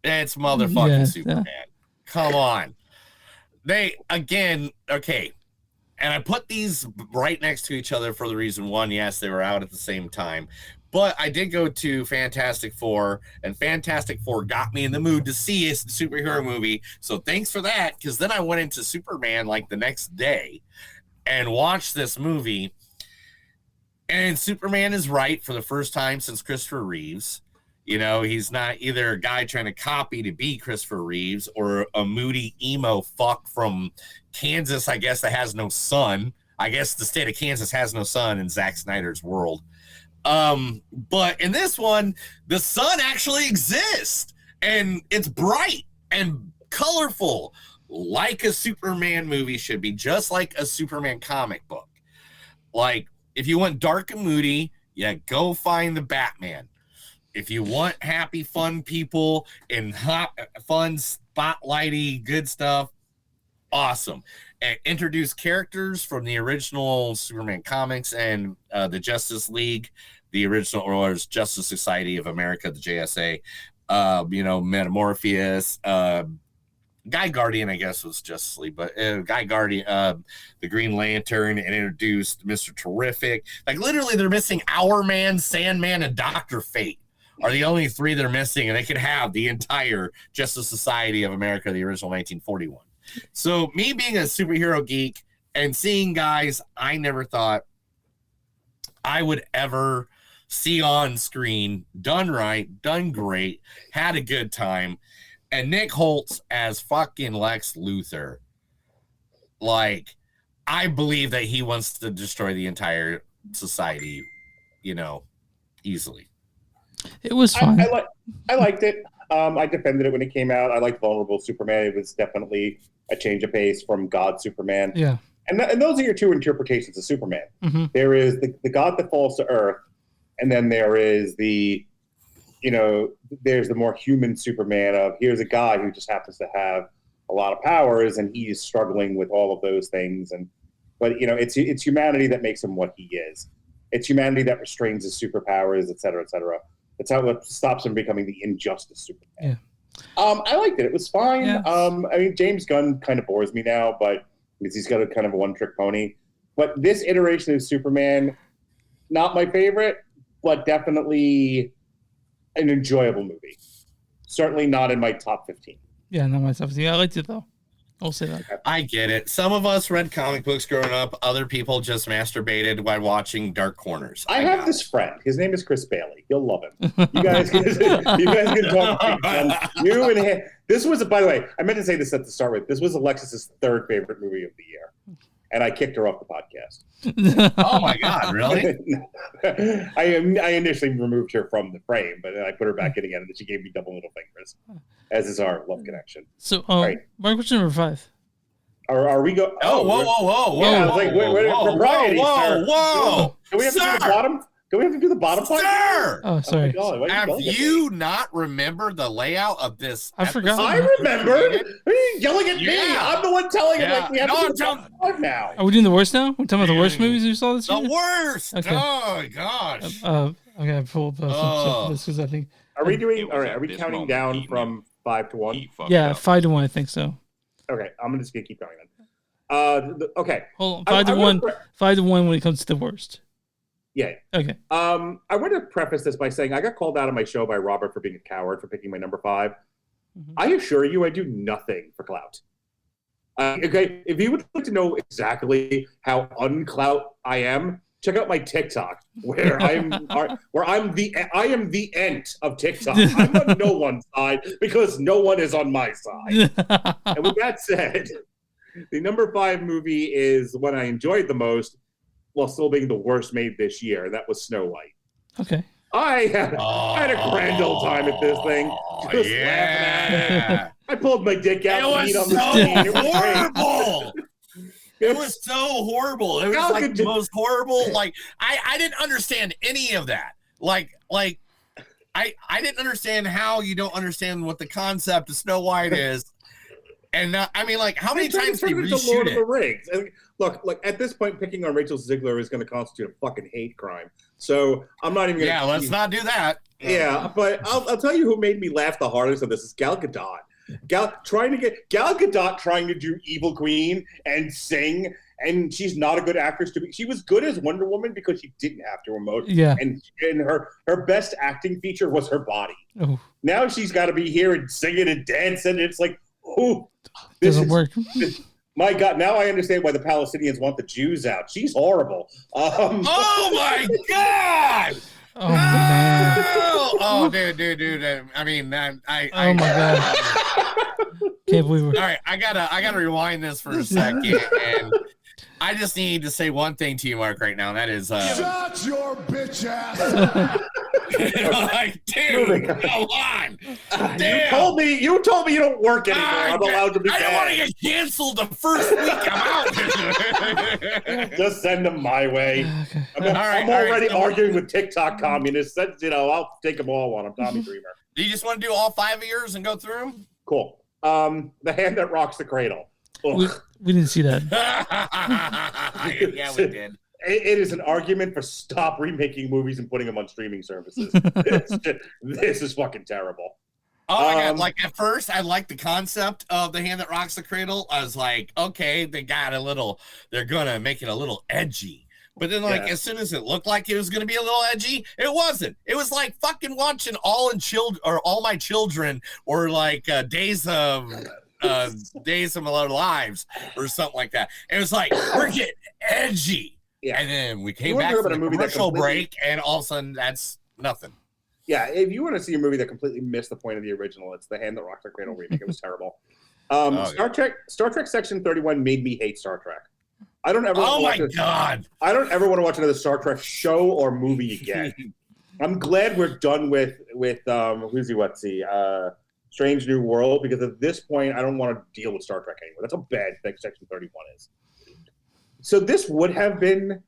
It's motherfucking Superman. Come on. They, again, okay. And I put these right next to each other for the reason, one, yes, they were out at the same time. But I did go to Fantastic Four, and Fantastic Four got me in the mood to see a superhero movie. So thanks for that, because then I went into Superman like the next day and watched this movie. And Superman is right for the first time since Christopher Reeves. You know, he's not either a guy trying to copy to be Christopher Reeves or a moody emo fuck from Kansas, I guess, that has no sun. I guess the state of Kansas has no sun in Zack Snyder's world. But in this one, the sun actually exists, and it's bright and colorful, like a Superman movie should be, just like a Superman comic book. Like, if you want dark and moody, yeah, go find the Batman. If you want happy, fun people and hot, fun, spotlighty, good stuff, awesome. And introduce characters from the original Superman comics and the Justice League, the original or Justice Society of America, the JSA. Metamorphosis, Guy Guardian, I guess, was Justice League, but Guy Guardian, the Green Lantern, and introduced Mr. Terrific. Like, literally, they're missing Hourman, Sandman, and Dr. Fate are the only three they're missing, and they could have the entire Justice Society of America, the original 1941. So me being a superhero geek and seeing guys I never thought I would ever see on screen, done right, done great, had a good time, and Nick Holtz as fucking Lex Luthor, like, I believe that he wants to destroy the entire society, easily.
It was fun.
I liked it. I defended it when it came out. I liked Vulnerable Superman. It was definitely a change of pace from God Superman.
Yeah.
And those are your two interpretations of Superman.
Mm-hmm.
There is the God that falls to Earth, and then there is there's the more human Superman of here's a guy who just happens to have a lot of powers, and he's struggling with all of those things. But it's humanity that makes him what he is. It's humanity that restrains his superpowers, et cetera, et cetera. It's how it stops him becoming the injustice Superman.
Yeah.
I liked it. It was fine.
Yeah.
James Gunn kind of bores me now, but because he's got a kind of a one-trick pony. But this iteration of Superman, not my favorite, but definitely an enjoyable movie. Certainly not in my top 15.
Yeah, not my top 15. I liked it, though. I'll say that.
I get it. Some of us read comic books growing up. Other people just masturbated while watching Dark Corners.
I have this friend. His name is Chris Bailey. You'll love him. You guys can talk. You and him. This was, by the way, I meant to say this at the start with. This was Alexis's third favorite movie of the year, and I kicked her off the podcast.
Oh my God! Really?
I initially removed her from the frame, but then I put her back in again, and then she gave me double middle fingers, as is our love connection.
So,
right.
Mark, what's number 5?
Are we go?
Whoa!
Yeah, I was like,
whoa!
Do we have to do the bottom? Do we have to do the bottom part?
Sir!
Oh, sorry.
Oh my God,
have you not remembered the layout of this?
I forgot.
I remember. Are you yelling at me? I'm the one telling him like we have to do the bottom now.
Are we doing the worst now? We're talking about the worst movies you saw this year?
The worst.
Okay.
Oh my gosh.
Okay, I pulled up this because I think.
Are we doing? All right. Are we counting down from 5 to 1?
Yeah, 5 to 1. I think so.
Okay, I'm just gonna keep going then. Okay.
Hold on. 5 to 1. 5 to 1 when it comes to the worst.
Yeah.
Okay.
I want to preface this by saying I got called out on my show by Robert for being a coward for picking my number 5. Mm-hmm. I assure you, I do nothing for clout. Okay, if you would like to know exactly how unclout I am, check out my TikTok, where I am the ent of TikTok. I'm on no one's side because no one is on my side. And with that said, the number 5 movie is the one I enjoyed the most, while still being the worst made this year, and that was Snow White.
Okay.
I had a grand old time at this thing, just laughing at it. I pulled my dick out.
It was so horrible. It was so horrible. It was like the most horrible. Like I didn't understand any of that. Like I didn't understand how you don't understand what the concept of Snow White is. And I mean, like, how many times did you reshoot
Lord
it?
of the Rings? And look, at this point, picking on Rachel Ziegler is going to constitute a fucking hate crime. So I'm not even going to.
Yeah, let's not do that.
Yeah, but I'll tell you who made me laugh the hardest of this is Gal Gadot. Gal Gadot trying to do Evil Queen and sing, and she's not a good actress to be. She was good as Wonder Woman because she didn't have to emote.
Yeah.
And her best acting feature was her body.
Oh.
Now she's got to be here and singing and dancing. It's like, oh, this
Doesn't work.
My God, now I understand why the Palestinians want the Jews out. She's horrible.
Oh my God!
Oh, man.
Oh, dude. I mean,
Oh my God. Can't believe it.
All right, I gotta rewind this for a second, and I just need to say one thing to you, Mark, right now. And that is,
Shut your bitch ass.
like, dude, come on.
You told me you don't work anymore. I'm allowed to be
I don't want to get canceled the first week I'm out.
Just send them my way.
Okay.
I'm already arguing with TikTok communists. That's, I'll take them all on. I'm Tommy Dreamer.
Do you just want to do all 5 of yours and go through them?
Cool. The Hand That Rocks the Cradle.
We didn't see that.
Yeah, we did.
It is an argument for stop remaking movies and putting them on streaming services. This is fucking terrible.
Oh my God. Like at first I liked the concept of The Hand That Rocks the Cradle. I was like, okay, they're gonna make it a little edgy. But then as soon as it looked like it was gonna be a little edgy, it wasn't. It was like fucking watching All My Children or like Days of Our Lives or something like that. It was like, we're getting edgy.
Yeah.
And then we came back from the commercial break, and all of a sudden, that's nothing.
Yeah, if you want to see a movie that completely missed the point of the original, it's The Hand That Rocks the Cradle remake. It was terrible. Star Trek Section 31 made me hate Star Trek. I don't ever.
God!
I don't ever want to watch another Star Trek show or movie again. I'm glad we're done with Strange New World, because at this point, I don't want to deal with Star Trek anymore. That's how bad Section 31 is. So this would have been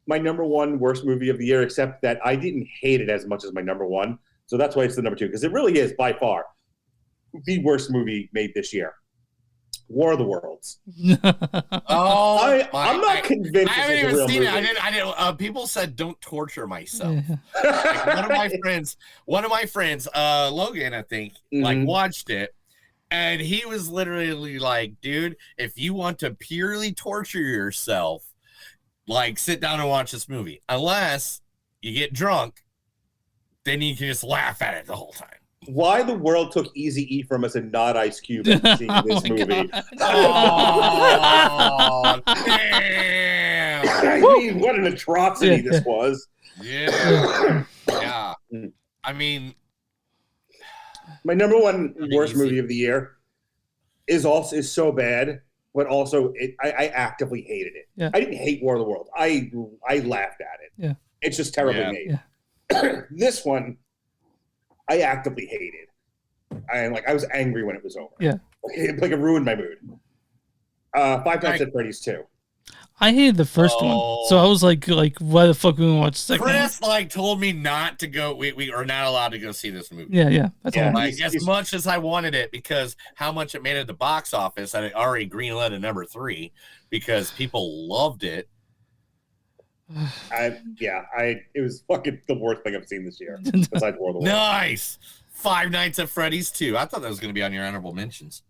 my number one worst movie of the year, except that I didn't hate it as much as my number one. So that's why it's the number two, because it really is by far the worst movie made this year. War of the Worlds. I'm not convinced.
I haven't even seen it. I didn't. People said don't torture myself. Like one of my friends, Logan, I think, watched it. And he was literally like, dude, if you want to purely torture yourself, like, sit down and watch this movie. Unless you get drunk, then you can just laugh at it the whole time.
Why the world took Eazy-E from us and not Ice Cube after seeing this movie.
Oh, damn.
I mean, what an atrocity this was.
Yeah. Yeah. I mean,
my number one worst movie of the year is so bad, but also I actively hated it.
Yeah.
I didn't hate War of the World. I laughed at it.
Yeah.
It's just terribly made. Yeah. This one, I actively hated. I was angry when it was over.
Yeah.
It ruined my mood. Five Nights at Freddy's 2.
I hated the first one, so I was like, why the fuck we want to watch the second
Chris told me not to go. We are not allowed to go see this movie.
Yeah. That's all.
As much as I wanted it, because how much it made at the box office, I already greenlit a number 3 because people loved it.
It was fucking the worst thing I've seen this year besides War of the World.
Nice. Five Nights at Freddy's 2. I thought that was going to be on your honorable mentions.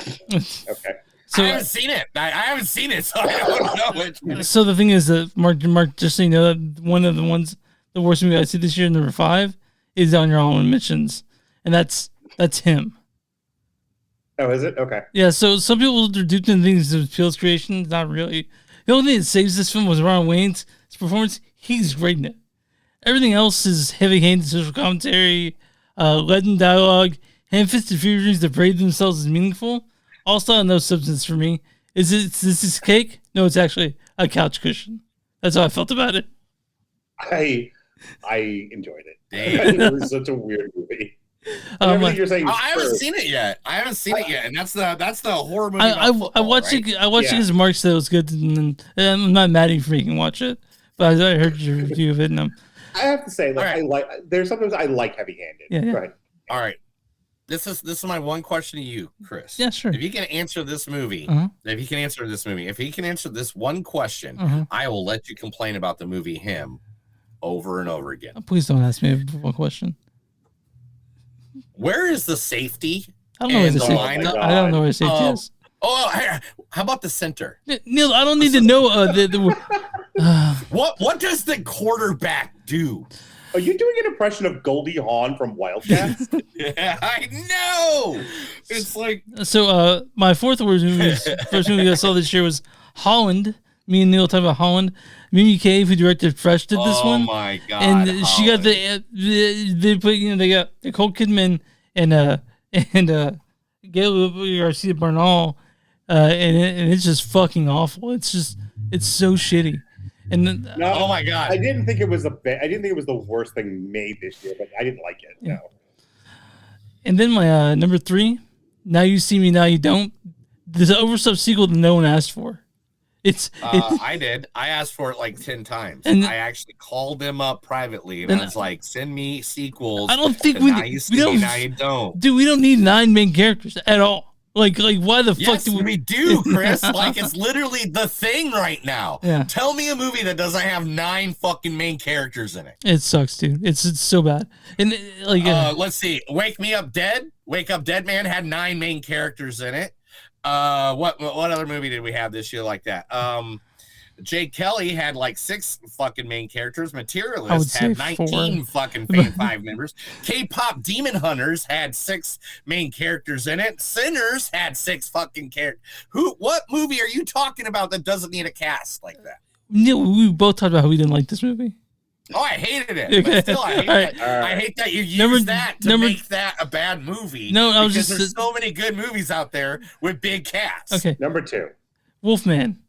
Okay.
So, I haven't seen it. I haven't seen it, so I don't know which.
So the thing is that Mark, just so you know, that one of the worst movie I see this year, number 5, is on your honorable mentions, and that's him.
Oh, is it? Okay.
Yeah. So some people are duped in things of Peele's creation. Not really. The only thing that saves this film was Ron Wayne's performance. He's great in it. Everything else is heavy-handed social commentary, leaden dialogue, ham-fisted figurines that braid themselves as meaningful. All style, no substance for me. Is this cake? No, it's actually a couch cushion. That's how I felt about it.
I enjoyed it. Damn. It was such a weird movie. You're saying
I haven't seen it yet. And that's the horror movie.
I watched it. I watched it because Mark said it was good, and I'm not mad at you for making watch it. But I heard your review of it, and
I have to say, there's sometimes I like heavy-handed.
Yeah.
Go ahead.
All right. This is my one question to you, Chris.
Yeah, sure.
If you can answer this movie, if he can answer this one question, I will let you complain about the movie Him over and over again.
Please don't ask me one question.
Where is the safety
I don't know where the safety. I don't know where the safety is.
Oh, how about the center?
Neil, I don't need to know.
What does the quarterback do?
Are you doing an impression of Goldie Hawn from Wildcats?
Yeah, I know. It's like
so. My first movie I saw this year was Holland. Me and Neil talked about Holland. Mimi Cave, who directed Fresh, did this one.
Oh my god!
And
Holland.
she got they put they got Nicole Kidman and Gail Garcia Bernal, and it's just fucking awful. It's so shitty. And
oh my god!
I didn't think it was the worst thing made this year, but I didn't like it.
Yeah.
No.
And then my number 3, Now You See Me, Now You Don't. This overstuffed sequel that no one asked for.
I did. I asked for it like 10 times. And I actually called them up privately and I was like, "Send me sequels."
I don't think
Now You See Me, Now You Don't.
Dude, we don't need 9 main characters at all. Like why the fuck do
we do, Chris? Like it's literally the thing right now.
Yeah.
Tell me a movie that doesn't have 9 fucking main characters in it.
It sucks, dude. It's so bad. And
let's see. Wake Me Up Dead. Wake Up Dead Man had 9 main characters in it. What other movie did we have this year like that? Jay Kelly had like 6 fucking main characters. Materialist had 19 fucking 5 members. K-pop Demon Hunters had 6 main characters in it. Sinners had 6 fucking characters. What movie are you talking about that doesn't need a cast like that?
Neil, we both talked about how we didn't like this movie.
Oh, I hated it. But still, I hate that you use that to make that a bad movie.
No, I was
because
just
there's so many good movies out there with big casts.
Okay.
Number 2.
Wolfman.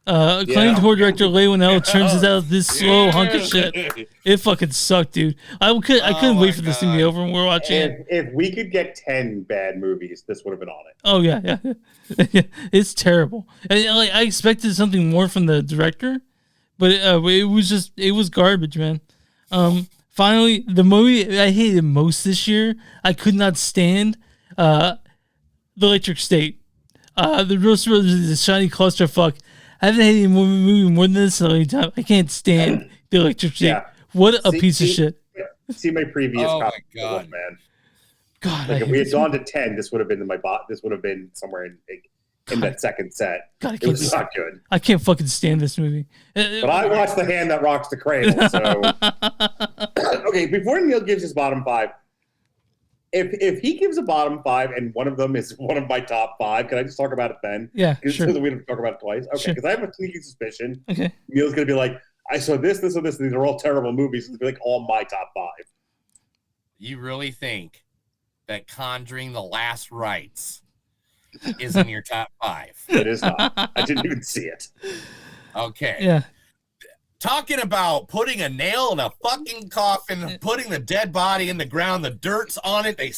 Acclaimed horror director Leigh Whannell turns us out this slow hunk of shit. It fucking sucked, dude. I couldn't wait for this thing to be over when we're watching it.
If we could get 10 bad movies, this would have been on it.
Oh yeah. It's terrible. And, I expected something more from the director, but it was garbage, man. Finally, the movie I hated most this year, I could not stand The Electric State. The Rose Brothers, the shiny clusterfuck. I haven't hated a movie more than this in a long time. I can't stand The Electric State.
Yeah.
What a piece of shit.
See my previous
copy. My God.
Man.
God,
like if we had gone to 10, this would have been in my bot. This would have been somewhere in that second set.
God,
it was not good.
I can't fucking stand this movie.
But I watched The Hand That Rocks the Cradle. So okay, before Neil gives his bottom 5, if he gives a bottom 5 and one of them is one of my top 5, can I just talk about it then?
Yeah, sure.
So that we don't talk about it twice. Okay, because I have a sneaky suspicion.
Okay.
Neil's gonna be like, I saw this, this, and this. And these are all terrible movies. It's gonna be like all my top 5.
You really think that Conjuring the Last Rites is in your top 5?
It is not. I didn't even see it.
Okay.
Yeah.
Talking about putting a nail in a fucking coffin, putting the dead body in the ground, the dirt's on it, they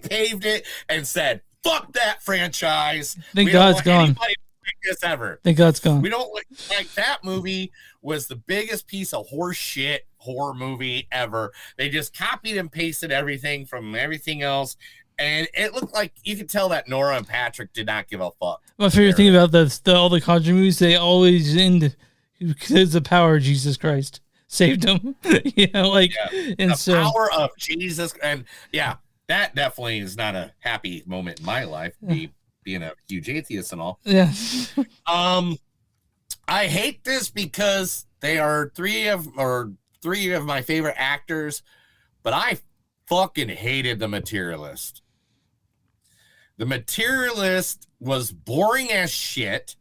paved it, and said, "Fuck that franchise."
Thank God it's gone.
Anybody like this ever.
Thank God it's gone.
We don't like that movie was the biggest piece of horse shit horror movie ever. They just copied and pasted everything from everything else. And it looked like you could tell that Nora and Patrick did not give a fuck.
My favorite thing about all the Conjuring movies, they always end because the power of Jesus Christ saved them. And
the power of Jesus. And yeah, that definitely is not a happy moment in my life, being a huge atheist and all.
Yeah.
I hate this because they are three of my favorite actors, but I fucking hated The Materialist. The Materialist was boring as shit.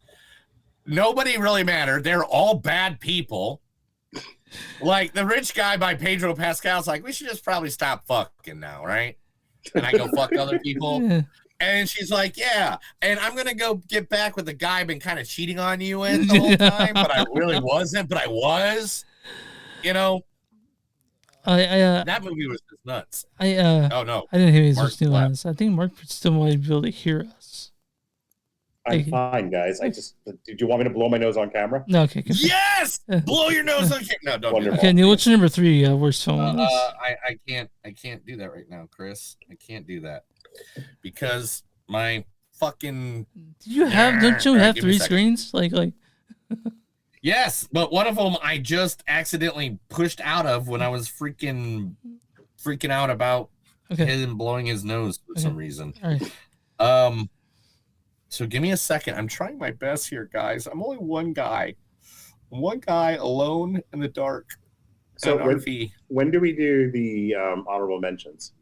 Nobody really mattered. They're all bad people. Like the rich guy by Pedro Pascal's like, we should just probably stop fucking now, right? And I go fuck other people.
Yeah.
And she's like, yeah. And I'm going to go get back with the guy I've been kind of cheating on you with the whole time, but I really wasn't, but I was, that movie was just nuts. Oh no.
I didn't hear his still on us. I think Mark still might be able to hear us.
I'm fine, guys. Did you want me to blow my nose on camera?
No, okay.
Yes! Blow your nose on camera. No, don't.
Okay, Neil, what's your number 3 worst film on this?
I can't do that right now, Chris. I can't do that because my fucking.
Don't you have 3 screens? Like.
Yes, but one of them I just accidentally pushed out of when I was freaking out about him blowing his nose for some reason.
All right.
So give me a second. I'm trying my best here, guys. I'm only one guy alone in the dark.
So when do we do the honorable mentions?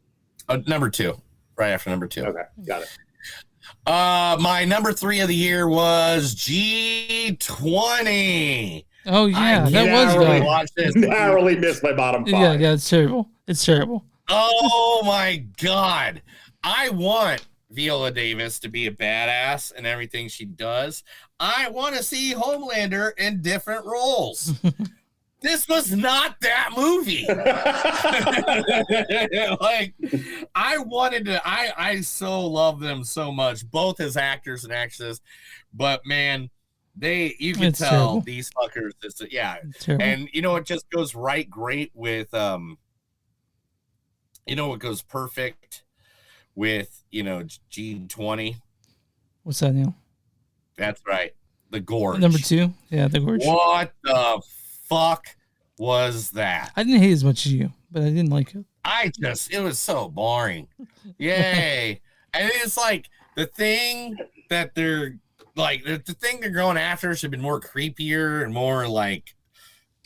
Number 2, right after number 2.
Okay, got it.
My number 3 of the year was G20.
Oh yeah, that was good.
Narrowly missed my bottom 5.
Yeah, it's terrible. It's terrible.
Oh my God. I want Viola Davis to be a badass in everything she does. I want to see Homelander in different roles. This was not that movie. Like, I wanted to, I so love them so much, both as actors and actresses, but man, you can tell terrible. These fuckers, and you know, it just goes great with, you know, what goes perfect with, you know, G20.
What's that, Neil?
That's right. The Gorge.
Number 2? Yeah, The Gorge.
What the fuck was that?
I didn't hate as much as you, but I didn't like it.
It was so boring. Yay. And it's like the thing that they're like, the thing they're going after should have been more creepier and more like,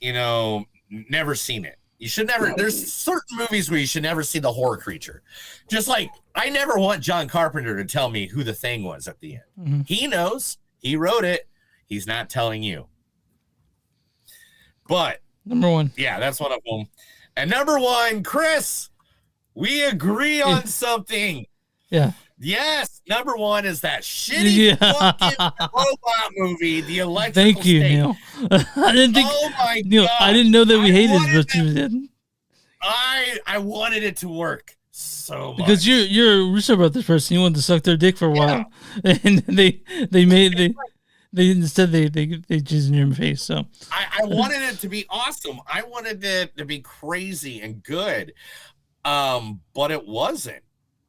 you know, never seen it. You should never, there's certain movies where you should never see the horror creature. Just like, I never want John Carpenter to tell me who the thing was at the end.
Mm-hmm.
He knows, he wrote it. He's not telling you. But
number 1.
Yeah, that's one of them. And number 1, Chris, we agree on something.
Yeah.
Yes, number 1 is that shitty fucking robot movie, The Electrical
Thank you,
State.
Neil. I didn't think.
Oh my
Neil,
God.
I didn't know that we hated it, but you did.
I wanted it to work so much
because you're a Russo Brothers person. You wanted to suck their dick for a while, and they instead they jizz in your face. So
I wanted it to be awesome. I wanted it to be crazy and good, but it wasn't.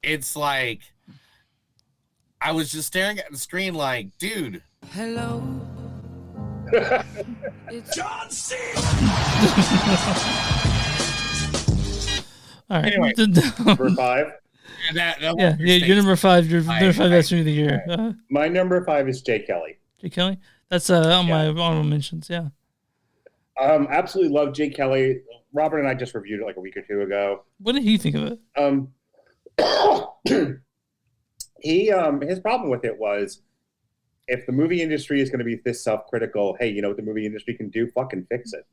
It's like I was just staring at the screen, like, dude.
Hello. It's John C.
All right.
Anyway,
number 5.
You're number 5. You're number 5 best movie of the year.
My number 5 is Jay Kelly.
Jay Kelly. That's on my honorable mentions. Yeah.
Absolutely love Jay Kelly. Robert and I just reviewed it like a week or 2 ago.
What did he think of it?
His problem with it was, if the movie industry is going to be this self-critical, hey, you know what the movie industry can do? Fucking fix it.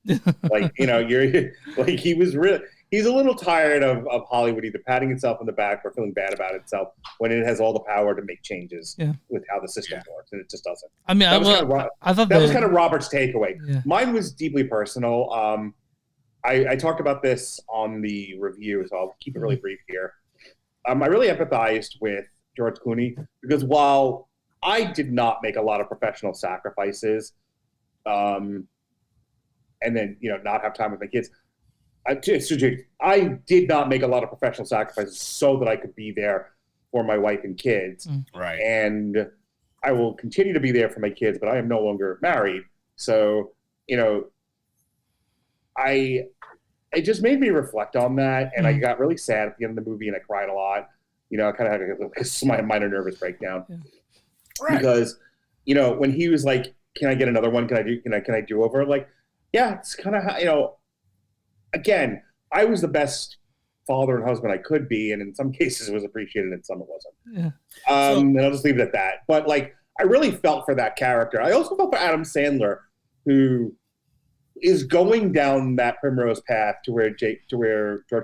Like, you know, you're like, he's a little tired of Hollywood either patting itself on the back or feeling bad about itself when it has all the power to make changes with how the system works, and it just doesn't.
I mean, I thought that
was kind of Robert's takeaway.
Yeah.
Mine was deeply personal. I talked about this on the review, so I'll keep it really brief here. I really empathized with George Clooney because while I did not make a lot of professional sacrifices, and then, you know, not have time with my kids, I did not make a lot of professional sacrifices so that I could be there for my wife and kids.
Right.
And I will continue to be there for my kids, but I am no longer married. So, you know, it just made me reflect on that. And I got really sad at the end of the movie and I cried a lot. You know, I kind of had a minor nervous breakdown.
Yeah.
Right.
Because, you know, when he was like, can I get another one? Can I do over? Like, yeah, it's kind of how, you know, again, I was the best father and husband I could be, and in some cases it was appreciated and some it wasn't.
Yeah.
And I'll just leave it at that. But like, I really felt for that character. I also felt for Adam Sandler, who is going down that primrose path to where George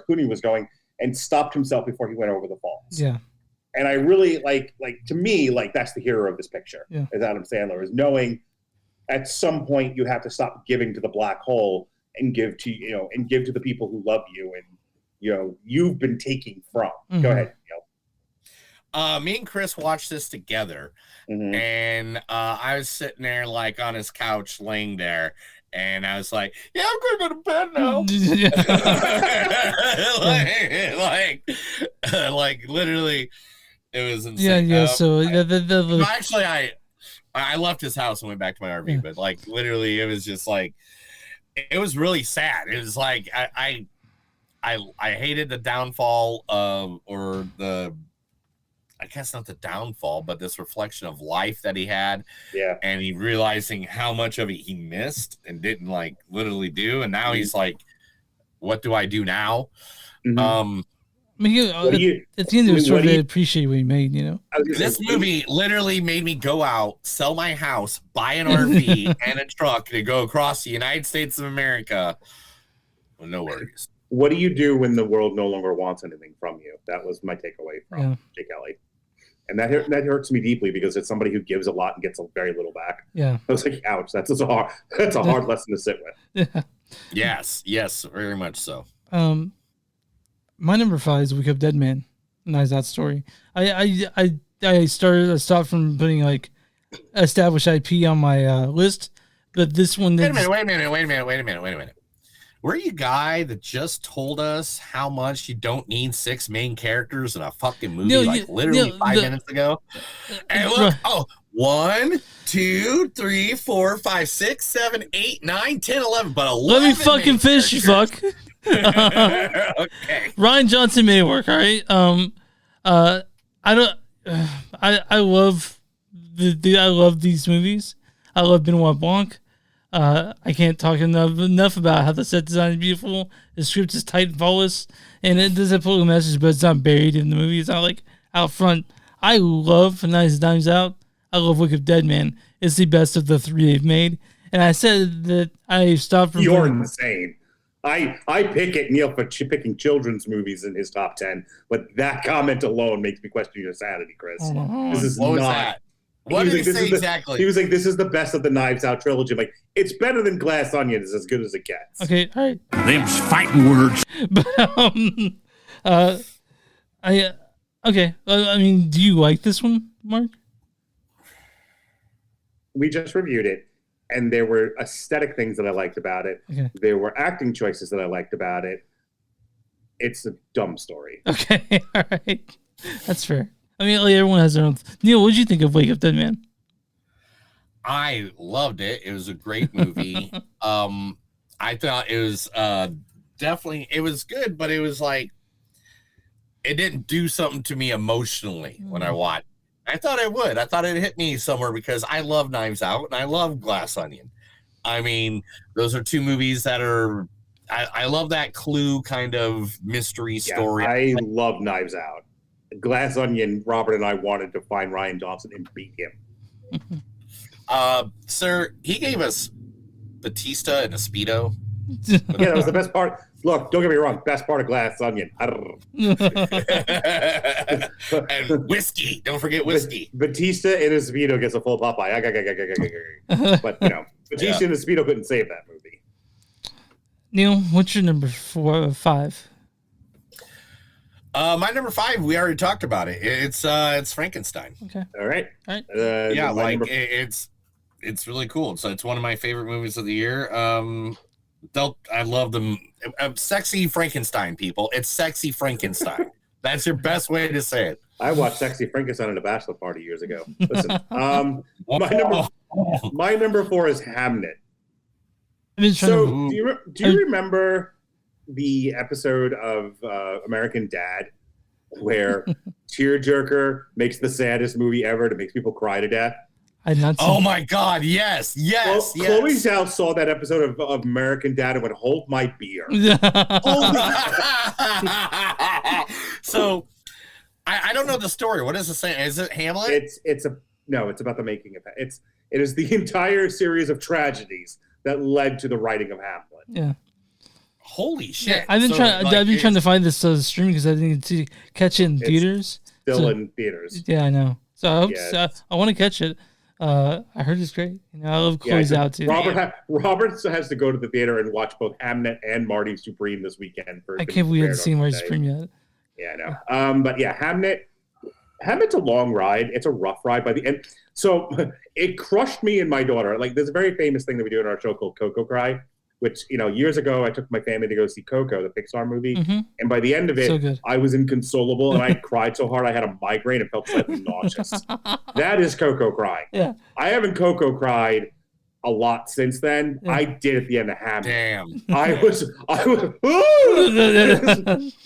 Clooney was going, and stopped himself before he went over the falls.
Yeah.
And I really like to me, like, that's the hero of this picture.
Yeah.
Is Adam Sandler, is knowing at some point you have to stop giving to the black hole and give to the people who love you and, you know, you've been taking from.
Mm-hmm.
Go ahead.
Me and Chris watched this together, and I was sitting there like on his couch, laying there, and I was like, "Yeah, I'm gonna go to bed now." like literally, it was insane.
Yeah. So
actually, I left his house and went back to my RV, but like literally, it was just like, it was really sad. It was like I hated the downfall of, or the, I guess not the downfall, but this reflection of life that he had.
Yeah.
And he realizing how much of it he missed and didn't like literally do. And now he's like, what do I do now?
I mean, at the end of the story, they appreciate what he made, you know?
This movie literally made me go out, sell my house, buy an RV and a truck to go across the United States of America with no worries.
What do you do when the world no longer wants anything from you? That was my takeaway from Jake Ellie. And that hurts me deeply because it's somebody who gives a lot and gets a very little back.
Yeah.
I was like, ouch, that's a hard lesson to sit with.
Yeah.
Yes, very much so.
My number 5 is Wake Up Dead Man. Knives Out story. I stopped from putting like established IP on my list, but this one.
Wait a minute. Were you guy that just told us how much you don't need 6 main characters in a fucking movie literally 5 minutes ago? And look, 1, 2, 3, 4, 5, 6, 7, 8, 9, 10, 11. But 11.
Let me fucking finish, you fuck.
Okay.
Ryan Johnson may work, all right. I love I love these movies. I love Benoit Blanc. I can't talk enough about how the set design is beautiful. The script is tight and flawless, and it does have a political message, but it's not buried in the movie. It's not like out front. I love Knives Out. I love Wake Up Dead Man. It's the best of the 3 they've made. And I said that I stopped from.
You're insane. I pick at Neil for picking children's movies in his top 10, but that comment alone makes me question your sanity, Chris. This is
what
not.
Was that? What did he say exactly?
He was like, "This is the best of the Knives Out trilogy." I'm like, it's better than Glass Onion. It's as good as it gets.
Okay, all right.
Them's fighting words.
But I mean, do you like this one, Mark?
We just reviewed it, and there were aesthetic things that I liked about it.
Okay.
There were acting choices that I liked about it. It's a dumb story.
Okay, all right, that's fair. I mean, like, everyone has their own. Neil, what did you think of Wake Up Dead Man?
I loved it. It was a great movie. I thought it was definitely, it was good, but it was like, it didn't do something to me emotionally when I watched. I thought it would. I thought it hit me somewhere because I love Knives Out and I love Glass Onion. I mean, those are 2 movies that are, I love that Clue kind of mystery story.
I love Knives Out. Glass Onion, Robert and I wanted to find Ryan Johnson and beat him.
Sir, he gave us Batista and a Speedo.
Yeah, that was the best part. Look, don't get me wrong. Best part of Glass Onion.
And whiskey. Don't forget whiskey.
Batista in his Speedo gets a full Popeye. But, you know, Batista in his Speedo couldn't save that movie.
Neil, what's your number 5?
My number 5, we already talked about it. It's Frankenstein.
Okay.
All right.
Yeah, like it's really cool. So it's one of my favorite movies of the year. I love them. Sexy Frankenstein, people. It's sexy Frankenstein. That's your best way to say it.
I watched Sexy Frankenstein at a bachelor party years ago. Listen, my number 4 is Hamnet. So do you remember the episode of American Dad where Tearjerker makes the saddest movie ever to make people cry to death?
Oh my God! Yes.
Chloe Zhao saw that episode of American Dad and went, "Hold my beer."
So, I don't know the story. What is it saying? Is it Hamlet?
It's about the making of it. It is the entire series of tragedies that led to the writing of Hamlet.
Yeah.
Holy shit!
Yeah, I've been trying to find this stream because I didn't catch it in theaters.
Still in theaters.
Yeah, I know. So I want to catch it. I heard it's great. You know, I love Chloe Zhao too.
Robert has to go to the theater and watch both Hamnet and Marty Supreme this weekend.
I can't believe I haven't seen Marty Supreme yet.
Yeah, I know. But yeah, Hamnet's a long ride. It's a rough ride by the end. So it crushed me and my daughter. Like, there's a very famous thing that we do in our show called Coco Cry, which, you know, years ago I took my family to go see Coco, the Pixar movie. Mm-hmm. And by the end of it, I was inconsolable and I cried so hard I had a migraine and felt slightly nauseous. That is Coco crying.
Yeah.
I haven't Coco cried
a lot since then. I did at the end of Hamlet.
Damn.
I was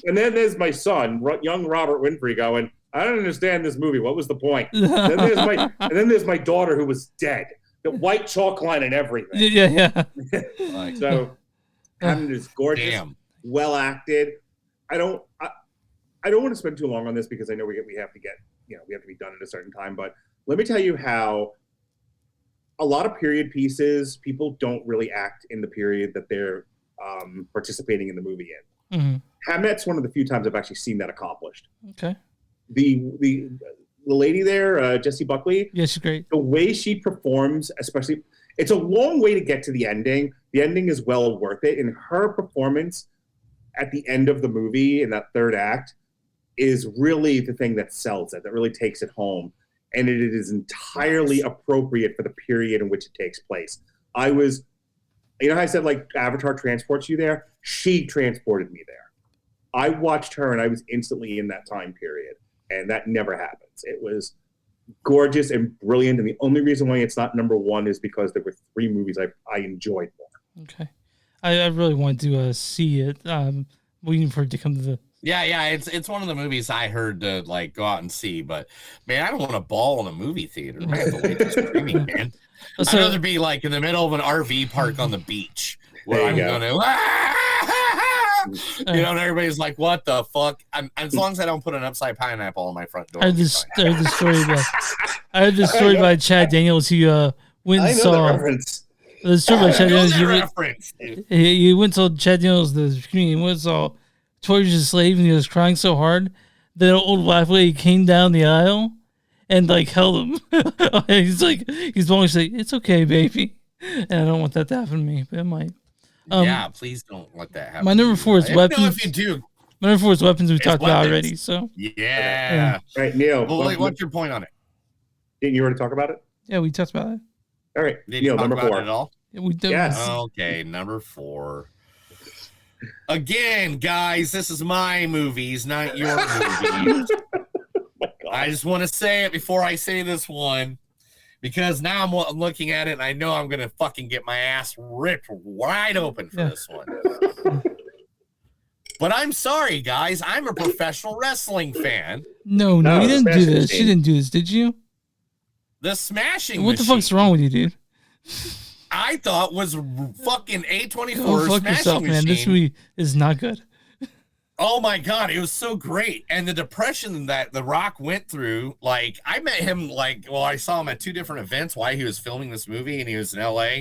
and then there's my son, young Robert Winfrey, going, I don't understand this movie. What was the point? then there's my daughter who was dead. The white chalk line and everything.
Yeah.
So Hamlet is gorgeous, well acted. I don't want to spend too long on this because I know we have to be done at a certain time. But let me tell you how a lot of period pieces, people don't really act in the period that they're participating in the movie in.
Mm-hmm.
Hamlet's one of the few times I've actually seen that accomplished.
Okay.
The lady there, Jessie Buckley.
Yeah, she's great.
The way she performs, especially, it's a long way to get to the ending. The ending is well worth it. And her performance at the end of the movie in that third act is really the thing that sells it, that really takes it home. And it is entirely appropriate for the period in which it takes place. How I said, like, Avatar transports you there? She transported me there. I watched her and I was instantly in that time period. And that never happens. It was gorgeous and brilliant. And the only reason why it's not number one is because there were 3 movies I enjoyed more.
Okay. I really want to see it. Waiting for it to come to the...
Yeah, it's one of the movies I heard to like go out and see, but man, I don't want to ball in a movie theater. I have to wait for streaming, man. I'd rather be like in the middle of an RV park on the beach where I'm going to, and everybody's like, "What the fuck?" As long as I don't put an upside pineapple on my front door.
I heard this story by Chad Daniels. He went and saw the story by Chad Daniels. He went and saw Chad Daniels, the comedian. Went and saw Tortured Slave, and he was crying so hard that an old black lady came down the aisle and like held him. he's always like, "It's okay, baby," and I don't want that to happen to me, but it might.
Yeah, please don't let that happen.
My number 4 is weapons.
No, if you do.
My number 4 is weapons. We talked about already. So
yeah.
Right, Neil.
Well, what's your point on it?
Didn't you already talk about it?
Yeah, we talked about it.
All right,
Did you talk
number
about
4
it at all?
Yeah, we did.
Yes.
Okay, number 4. Again, guys, this is my movies, not your movies. I just want to say it before I say this one, because now I'm looking at it and I know I'm going to fucking get my ass ripped wide open for this one. But I'm sorry, guys. I'm a professional wrestling fan.
No, you didn't do this. You didn't do this, did you?
The Smashing
What
Machine,
the fuck's wrong with you, dude?
I thought was fucking A24
Go fuck
Smashing
yourself,
Machine.
man. This movie is not good.
Oh my God, it was so great. And the depression that The Rock went through, like, I met him, I saw him at 2 different events while he was filming this movie, and he was in LA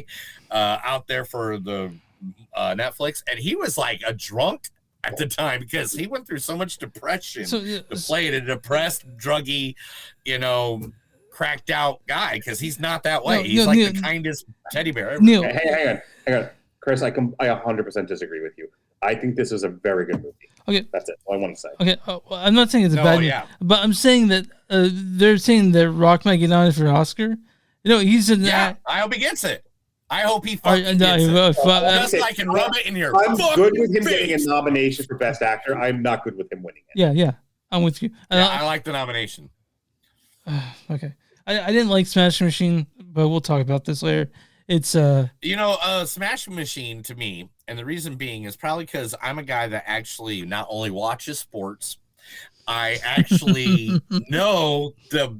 out there for the Netflix, and he was like a drunk at the time because he went through so much depression to play a depressed, druggy, cracked out guy, because he's not that way. He's like the kindest teddy bear ever.
Neil.
Hang on. Chris, I 100% disagree with you. I think this is a very good movie.
Okay.
That's it. All I want to say.
Okay. Well, I'm not saying it's a bad movie, but I'm saying that they're saying that Rock might get nominated for an Oscar. He's in that.
I hope he gets it. I hope he fucking gets it. Just I can rub it in your
I'm good with him getting a nomination for Best Actor. I'm not good with him winning it.
Yeah. I'm with you.
I like the nomination.
Okay. I didn't like Smashing Machine, but we'll talk about this later. It's
Smashing Machine to me, and the reason being is probably because I'm a guy that actually not only watches sports, I actually know the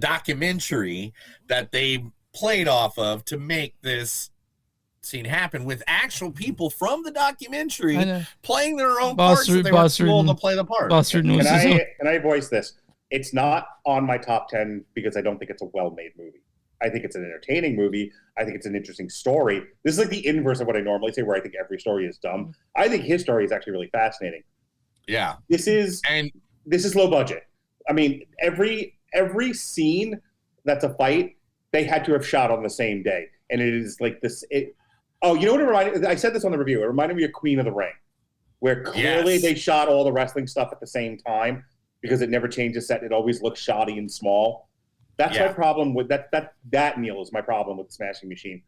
documentary that they played off of to make this scene happen with actual people from the documentary playing their own parts that they were told to play the part.
Can I voice this? It's not on my top 10 because I don't think it's a well-made movie. I think it's an entertaining movie. I think it's an interesting story. This is like the inverse of what I normally say, where I think every story is dumb. I think his story is actually really fascinating.
Yeah.
This is low budget. I mean, every scene that's a fight, they had to have shot on the same day. And it is like this. You know what it reminded me? I said this on the review. It reminded me of Queen of the Ring, where clearly they shot all the wrestling stuff at the same time because it never changes set. It always looks shoddy and small. That's my problem with that, Neil, is my problem with the Smashing Machine.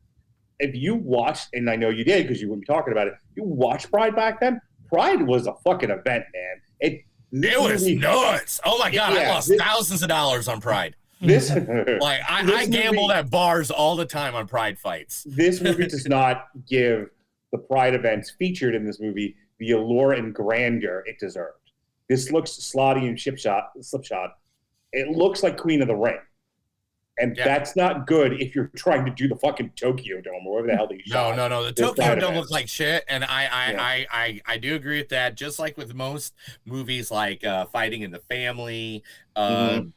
If you watched, and I know you did because you wouldn't be talking about it, you watched Pride back then? Pride was a fucking event, man. It
was nuts. Oh my God, I lost thousands of dollars on Pride.
This
like I gambled at bars all the time on pride fights.
This movie does not give the pride events featured in this movie the allure and grandeur it deserved. This looks slotty and slipshod. It looks like Queen of the Ring. And that's not good if you're trying to do the fucking Tokyo Dome or whatever the hell they shot.
No. The Tokyo Dome looks like shit, and I do agree with that. Just like with most movies, like Fighting in the Family, No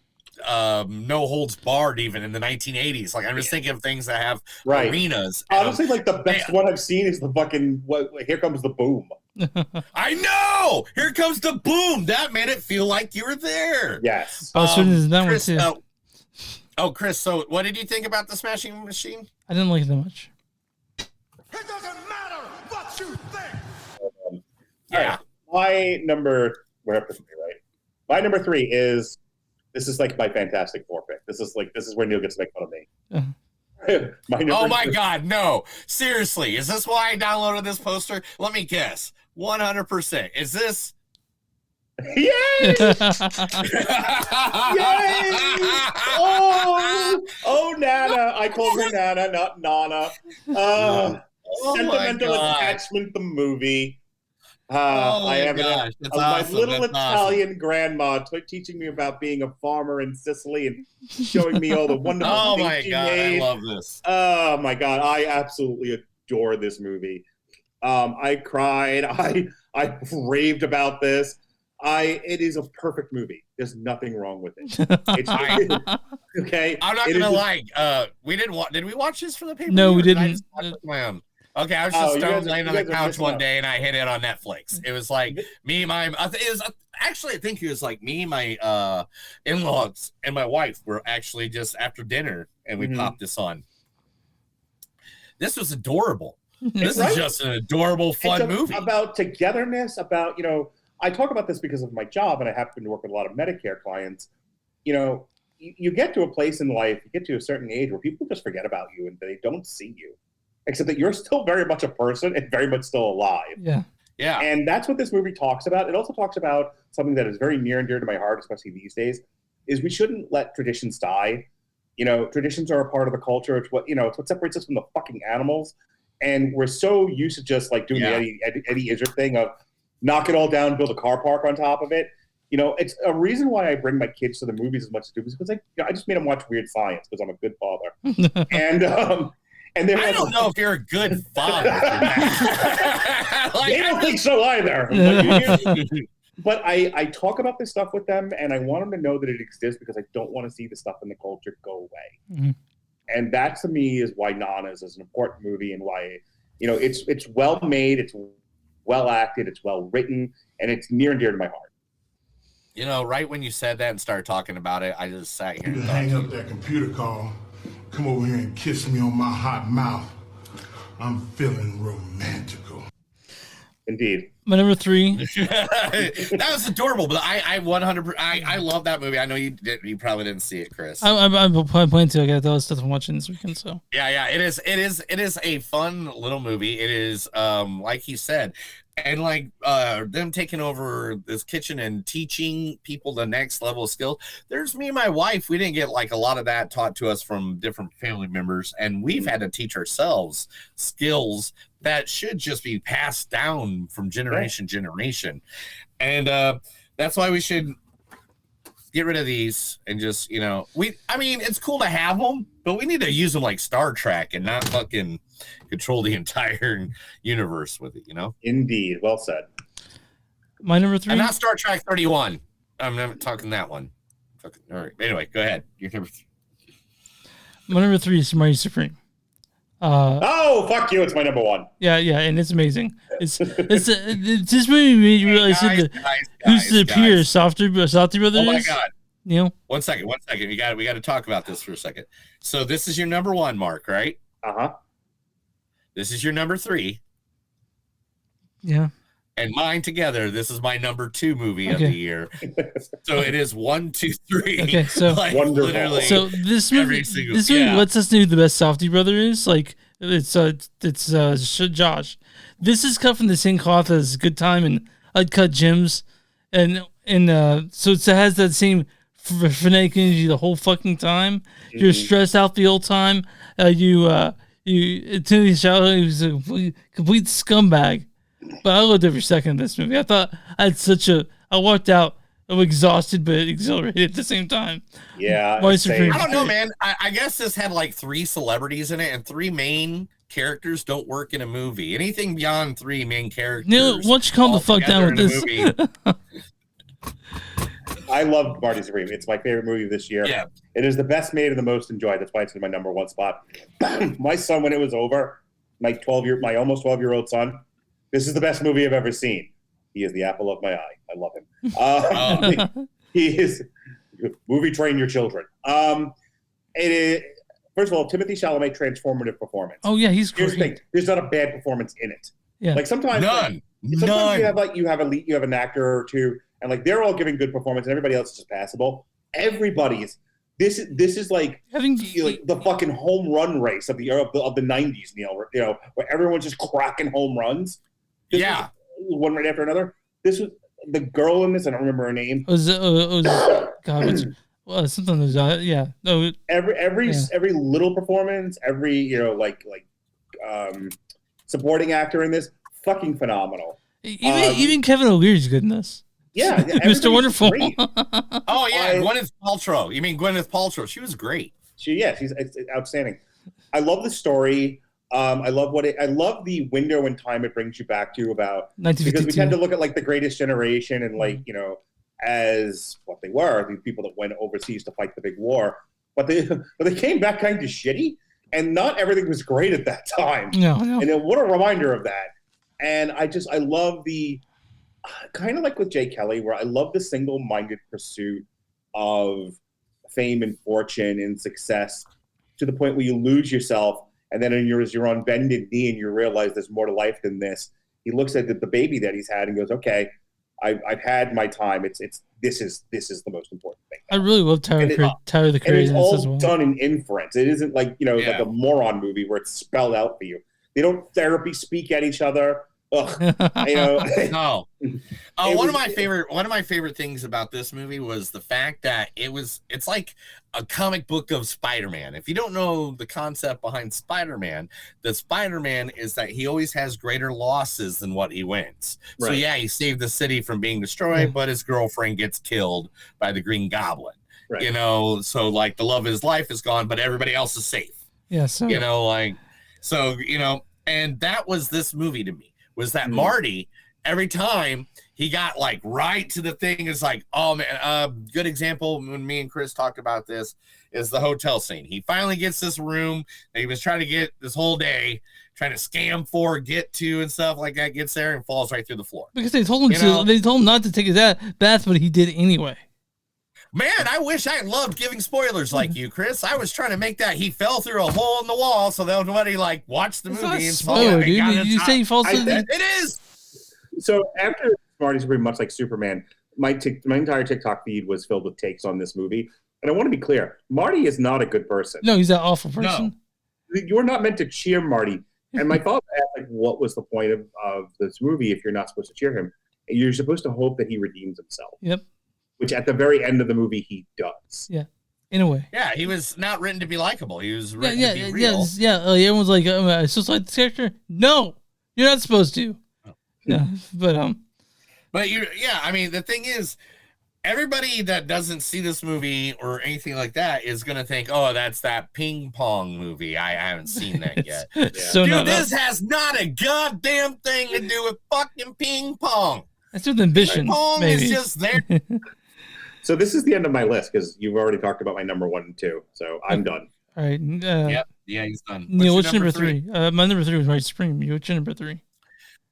Holds Barred, even in the 1980s. Like I'm just thinking of things that have arenas.
Honestly, like the best one I've seen is the fucking Here Comes the Boom.
I know. Here Comes the Boom. That made it feel like you were there.
Yes.
Chris,
Chris, so what did you think about the Smashing Machine?
I didn't like it that much.
It doesn't matter what you think.
Yeah. My number, we're up to 3, right? My number 3 is, this is like my Fantastic Four pick. This is where Neil gets to make fun of me.
Oh my God, no. Seriously, is this why I downloaded this poster? Let me guess. 100%. Is this?
Yay! Yay! Oh, Nana. I called her Nana, not Nana. Sentimental Attachment, the movie. I have my little Italian grandma teaching me about being a farmer in Sicily and showing me all the wonderful things she made.
I love this.
Oh my God, I absolutely adore this movie. I cried. I raved about this. It is a perfect movie. There's nothing wrong with it. It's okay.
I'm not gonna lie. We didn't. Did we watch this for the paper?
No, we didn't.
Okay, I was just stoned laying on the couch one day, and I hit it on Netflix. It was like me, I think it was like me, my in-laws, and my wife were actually just after dinner, and we popped this on. This was adorable. This is just an adorable, fun movie
about togetherness. About I talk about this because of my job, and I happen to work with a lot of Medicare clients. You get to a place in life, you get to a certain age where people just forget about you and they don't see you, except that you're still very much a person and very much still alive.
Yeah.
And that's what this movie talks about. It also talks about something that is very near and dear to my heart, especially these days, is we shouldn't let traditions die. Traditions are a part of the culture. It's what separates us from the fucking animals. And we're so used to just like doing the Eddie Izzard thing of knock it all down, build a car park on top of it. It's a reason why I bring my kids to the movies as much as I do, because I just made them watch Weird Science because I'm a good father. And
I don't know if you're a good father.
They don't think so either. But I talk about this stuff with them, and I want them to know that it exists because I don't want to see the stuff in the culture go away.
Mm-hmm.
And that to me is why Nana's is an important movie, and why it's well made, it's well acted, it's well written, and it's near and dear to my heart.
Right when you said that and started talking about it, I just sat here.
You can hang up that computer call. Come over here and kiss me on my hot mouth. I'm feeling romantical.
Indeed.
My number 3.
That was adorable, but I 100%. I love that movie. I know you probably didn't see it, Chris.
I'm planning to. I got those stuff I'm watching this weekend. So
yeah. It is a fun little movie. It is like he said. And like them taking over this kitchen and teaching people the next level of skills. There's me and my wife. We didn't get like a lot of that taught to us from different family members, and we've had to teach ourselves skills that should just be passed down from generation to generation. And that's why we should get rid of these and just it's cool to have them, but we need to use them like Star Trek and not fucking control the entire universe with it,
Indeed. Well said.
My number 3.
And not Star Trek 31. I'm not talking that one. All right. Anyway, go ahead. Your number 3.
My number 3 is Mighty Supreme.
Oh, fuck you! It's my number 1.
Yeah, and it's amazing. It's this movie made you realize who's the peer, Softy Brothers.
Oh my God!
Neil,
one second. We got to talk about this for a second. So this is your number 1, Mark, right? This is your number 3.
Yeah.
And mine together. This is my number 2 movie of the year. So it is 1, 2, 3.
Okay, so
wonderful.
So this movie lets us know who the best Softy brother is. Like it's Josh. This is cut from the same cloth as Good Time and Uncut Gems, and so it has that same frenetic energy the whole fucking time. You're stressed out the whole time. Timothy Chalamet was a complete scumbag. But I loved every second of this movie. I thought I walked out exhausted but exhilarated at the same time.
Yeah.
I don't know, man. I guess this had like 3 celebrities in it, and 3 main characters don't work in a movie. Anything beyond 3 main characters.
Neil, why don't you calm the fuck down with this?
I love Marty Supreme. It's my favorite movie this year.
Yeah.
It is the best made and the most enjoyed. That's why it's in my number 1 spot. My son, when it was over, my almost 12-year-old son, this is the best movie I've ever seen. He is the apple of my eye. I love him. He is movie train your children. It is, first of all, Timothy Chalamet transformative performance.
Oh yeah, he's
great. Here's the thing: there's not a bad performance in it.
Yeah,
like sometimes
none.
You have an actor or two, and like they're all giving good performance, and everybody else is just passable. Everybody's this is like the fucking home run race of the 90s, Neil. You know, where everyone's just cracking home runs. One right after another. This was the girl in this. I don't remember her name.
Something was
every little performance, every supporting actor in this, fucking phenomenal.
Even Kevin O'Leary's good in this.
Yeah,
Mr. Wonderful.
Oh yeah, Gwyneth Paltrow. You mean Gwyneth Paltrow? She was great.
She's outstanding. I love the story. I love the window in time it brings you back to about, because we tend to look at like the Greatest Generation and like, as what they were, these people that went overseas to fight the big war, but they came back kind of shitty, and not everything was great at that time.
No.
And what a reminder of that. And I love the kind of like with Jay Kelly, where I love the single-minded pursuit of fame and fortune and success to the point where you lose yourself. And then as you're on bended knee and you realize there's more to life than this, he looks at the baby that he's had and goes, "Okay, I've had my time. This is the most important thing."
I really love Tyler the Creator.
And it's all done in inference. It isn't like like a moron movie where it's spelled out for you. They don't therapy speak at each other. Ugh,
No. One of my favorite things about this movie was the fact that it's like a comic book of Spider-Man. If you don't know the concept behind Spider-Man, the Spider-Man is that he always has greater losses than what he wins. Right. So yeah, he saved the city from being destroyed, but his girlfriend gets killed by the Green Goblin. Right. So like the love of his life is gone, but everybody else is safe.
Yeah. So
and that was this movie to me. Was that Marty, every time he got like right to the thing, is like, oh man, good example when me and Chris talked about this is the hotel scene. He finally gets this room that he was trying to get this whole day, trying to scam for, get to, and stuff like that, gets there and falls right through the floor.
Because they told him not to take his bath, but he did anyway.
Man, I wish I loved giving spoilers like you, Chris. I was trying to make that he fell through a hole in the wall so that nobody like watched the movie and
spoiler, dude. You say he falls through
it is.
So after Marty's pretty much like Superman, my entire TikTok feed was filled with takes on this movie. And I want to be clear, Marty is not a good person.
No, he's an awful person.
No. You're not meant to cheer Marty. And my thought was, like, what was the point of this movie if you're not supposed to cheer him? You're supposed to hope that he redeems himself.
Yep.
Which at the very end of the movie he does.
Yeah, in a way.
Yeah, he was not written to be likable. He was written to be real.
Everyone's like, "Am I supposed to like this character?" No, you're not supposed to.
Oh.
Yeah, but
I mean, the thing is, everybody that doesn't see this movie or anything like that is gonna think, "Oh, that's that ping pong movie." I haven't seen that yet. This has not a goddamn thing to do with fucking ping pong.
That's with ambition.
Ping pong is just there.
So this is the end of my list because you've already talked about my number 1 and 2. So I'm done.
All right.
Yep. Yeah, he's done.
Neil, what's your number 3? My number 3 was Marty Supreme. What's your number 3?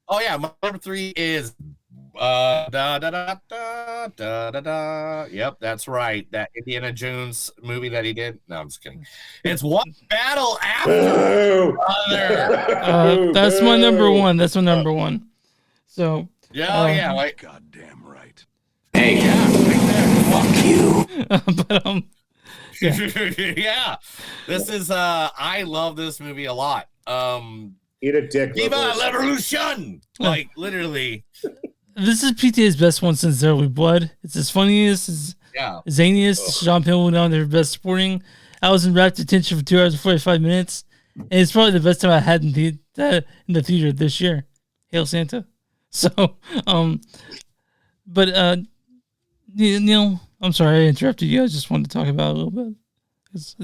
Oh yeah, my number 3 is da da da da da da da. Yep, that's right. That Indiana Jones movie that he did. No, I'm just kidding. It's One Battle After Another.
That's my number 1. That's my number 1. So.
Yeah, like
goddamn right.
Hey, fuck you.
But
yeah, this is I love this movie a lot.
Eat a dick.
Viva la Revolution! Like literally,
This is PTA's best one since There Will Be Blood. It's as funniest, as zaniest. Sean Penn went on their best supporting. I was in rapt attention for 2 hours and 45 minutes. And it's probably the best time I had in the theater this year. Hail Santa. So, but Neil, I'm sorry I interrupted you. I just wanted to talk about it a little bit. It's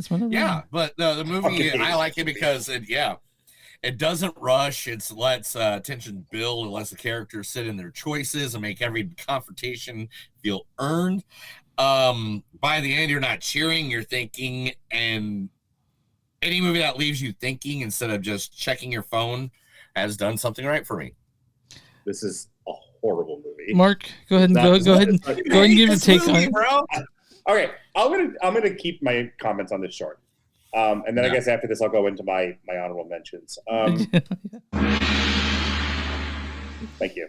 but the movie, I like it because it doesn't rush. It lets tension build. It lets the characters sit in their choices and make every confrontation feel earned. By the end, you're not cheering, you're thinking, and any movie that leaves you thinking instead of just checking your phone has done something right for me.
This is a horrible movie.
Mark, go ahead and go ahead and give a take on it,
bro.
Okay, I'm gonna keep my comments on this short, and then I guess after this I'll go into my honorable mentions. Thank you.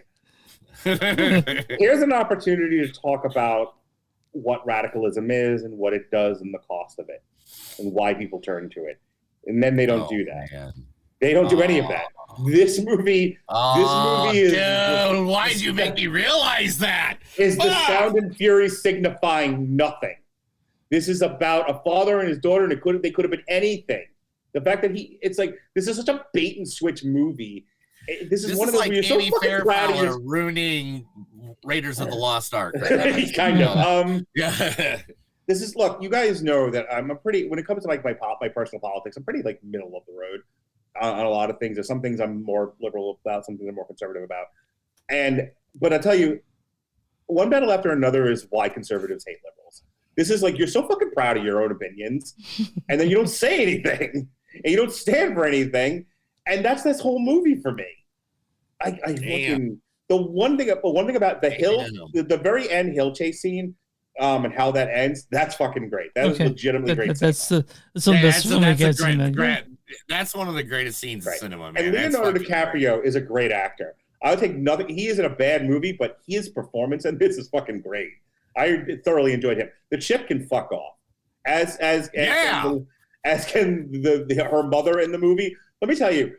Here's an opportunity to talk about what radicalism is and what it does and the cost of it and why people turn to it, and then they don't do that. Man. They don't do any of that. This movie is.
Dude, why'd you make me realize that?
Is the Sound and Fury signifying nothing? This is about a father and his daughter, and they could have been anything. The fact that it's like this is such a bait and switch movie. This is one of those
like
so
Amy Fairfowler ruining Raiders of the Lost Ark. Right?
Kind of. This is look. You guys know that I'm a pretty when it comes to like my personal politics. I'm pretty like middle of the road on a lot of things. There's some things I'm more liberal about, some things I'm more conservative about. But I tell you, one battle after another is why conservatives hate liberals. This is like you're so fucking proud of your own opinions, and then you don't say anything, and you don't stand for anything, and that's this whole movie for me. I fucking the one thing about the hill, the very end hill chase scene, and how that ends. That's fucking great. That is legitimately great.
That's
one of the greatest scenes in cinema, man.
And Leonardo DiCaprio is a great actor. I would take nothing. He is in a bad movie, but his performance in this is fucking great. I thoroughly enjoyed him. The chick can fuck off, as can her mother in the movie. Let me tell you,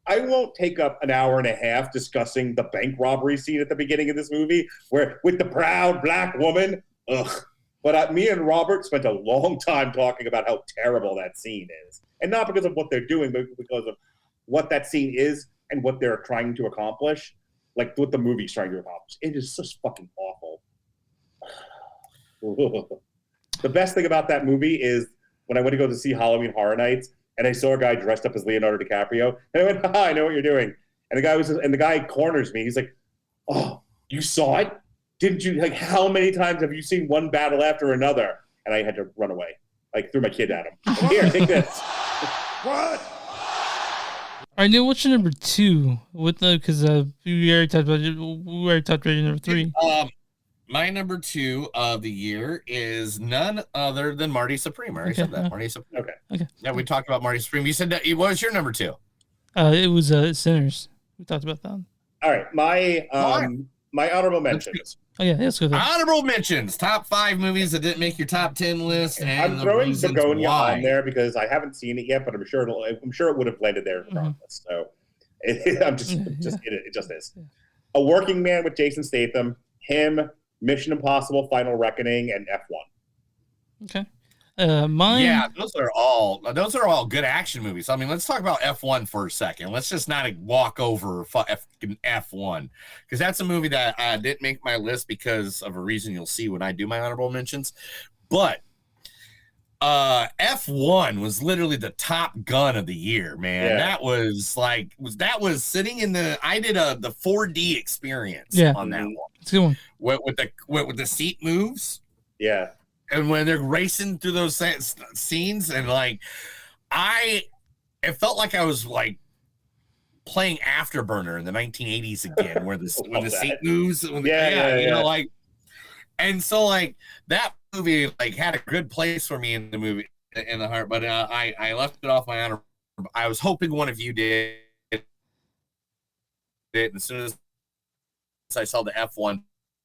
I won't take up an hour and a half discussing the bank robbery scene at the beginning of this movie, where with the proud black woman. Ugh. But me and Robert spent a long time talking about how terrible that scene is, and not because of what they're doing, but because of what that scene is and what they're trying to accomplish, like what the movie's trying to accomplish. It is just fucking awful. The best thing about that movie is when I went to go to see Halloween Horror Nights, and I saw a guy dressed up as Leonardo DiCaprio, and I went, "Haha, I know what you're doing." And the guy corners me. He's like, "Oh, you saw it? Didn't you? Like, how many times have you seen one battle after another?" And I had to run away. Like, threw my kid at him. Here, take this. What?
All right, Neil, what's your number 2? Because we already talked about it. We already talked about your number 3.
My number 2 of the year is none other than Marty Supreme. I already said that. Marty Supreme.
Okay.
Yeah, we talked about Marty Supreme. You said that. What was your number 2?
It was Sinners. We talked about that.
All right, my honorable mentions.
Oh yeah, let's go there.
Honorable mentions. Top 5 movies that didn't make your top 10 list. And
I'm throwing Begonia on there because I haven't seen it yet, but I'm sure it would have landed there regardless. So it just is. A Working Man with Jason Statham, him, Mission Impossible: Final Reckoning, and F1.
Okay. Mine.
Yeah, those are all good action movies. I mean, let's talk about F1 for a second. Let's just not walk over F1 because that's a movie that didn't make my list because of a reason you'll see when I do my honorable mentions. But F1 was literally the Top Gun of the year, man. Yeah. That was sitting in I did the 4D experience on that one.
It's a good one.
With the seat moves.
Yeah.
And when they're racing through those scenes, and it felt like I was like playing Afterburner in the 1980s again, where the seat moves. And so that movie had a good place for me in the movie in the heart, but I left it off my honor. I was hoping one of you did it. And as soon as I saw the F1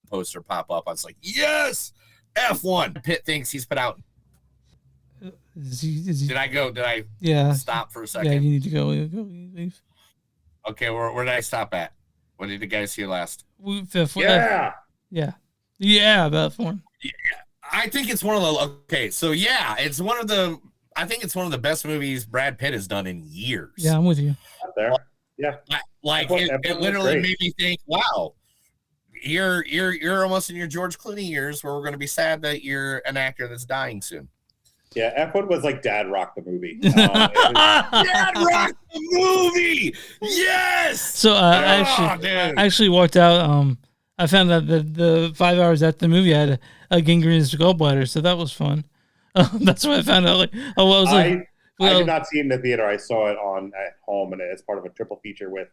poster pop up, I was like, yes. F1. Pitt thinks he's put out. Did I go? Did I stop for a second?
Yeah, you need to go. Leave.
Okay, where did I stop at? What did you guys hear last?
Yeah, that one.
Yeah, I think it's one of the I think it's one of the best movies Brad Pitt has done in years.
Yeah, I'm with you.
Up there. Yeah.
It literally made me think, wow, you're almost in your George Clooney years where we're going to be sad that you're an actor that's dying soon.
Yeah, F1 was like Dad Rock the movie.
Dad Rock the movie! Yes!
So I actually walked out. I found out that the 5 hours after the movie I had a gangrenous gallbladder, so that was fun. That's what I found out. I
did not see it in the theater. I saw it at home, and it's part of a triple feature with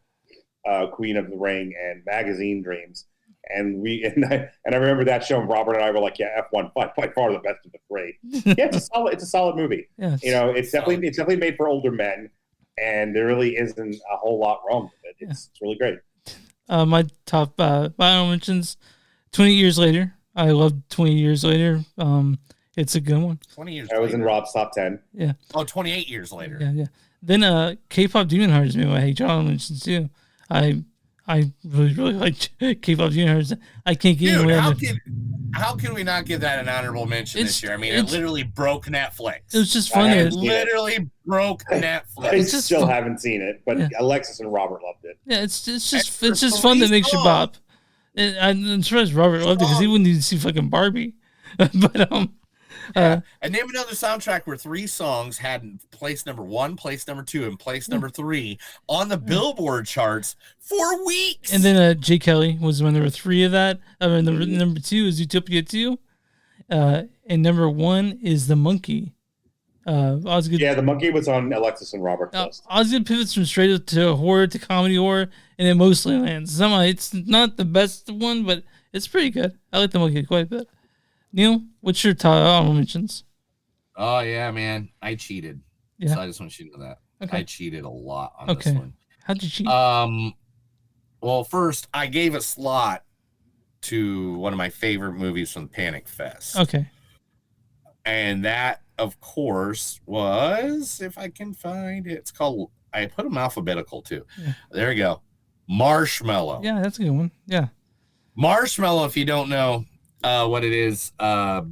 Queen of the Ring and Magazine Dreams. And I remember that show, and Robert and I were like, "Yeah, F1 by far the best of the three." Yeah, it's a solid movie.
Yeah,
it's definitely made for older men, and there really isn't a whole lot wrong with it. It's really great.
My top final mentions: 20 Years Later. I love 20 Years Later. It's a good one.
20 years.
I was in Rob's top 10.
Yeah.
Oh, 28 years later.
Yeah. Then K-pop Demon Hunters is my John mentions too. I really like K-pop Demon Hunters. I can't get away.
How can we not give that an honorable mention this year? I mean, it literally broke Netflix.
It was just fun.
It literally broke Netflix.
I still haven't seen it, but Alexis and Robert loved it.
Yeah, it's just fun that makes you bop. I'm surprised Robert loved it because he wouldn't even see fucking Barbie. But
and name another soundtrack where 3 songs had place number 1, place number 2, and place number 3 on the Billboard charts for weeks.
And then J. Kelly was when there were 3 of that. Number 2 is Utopia 2. And number 1 is The Monkey. Osgood.
Yeah, The Monkey was on Alexis and Robert's list.
Osgood pivots from straight to horror to comedy horror, and it mostly lands. It's not the best one, but it's pretty good. I like The Monkey quite a bit. Neil, what's your top honorable mentions?
Oh yeah, man, I cheated.
Yeah.
So I just want you to know that. Okay. I cheated a lot on this one.
How'd you cheat?
Well, first I gave a slot to one of my favorite movies from Panic Fest.
Okay.
And that, of course, was, if I can find it, it's called, I put them alphabetical too. Yeah. There you go. Marshmallow.
Yeah, that's a good one. Yeah.
Marshmallow, if you don't know what it is, Mark,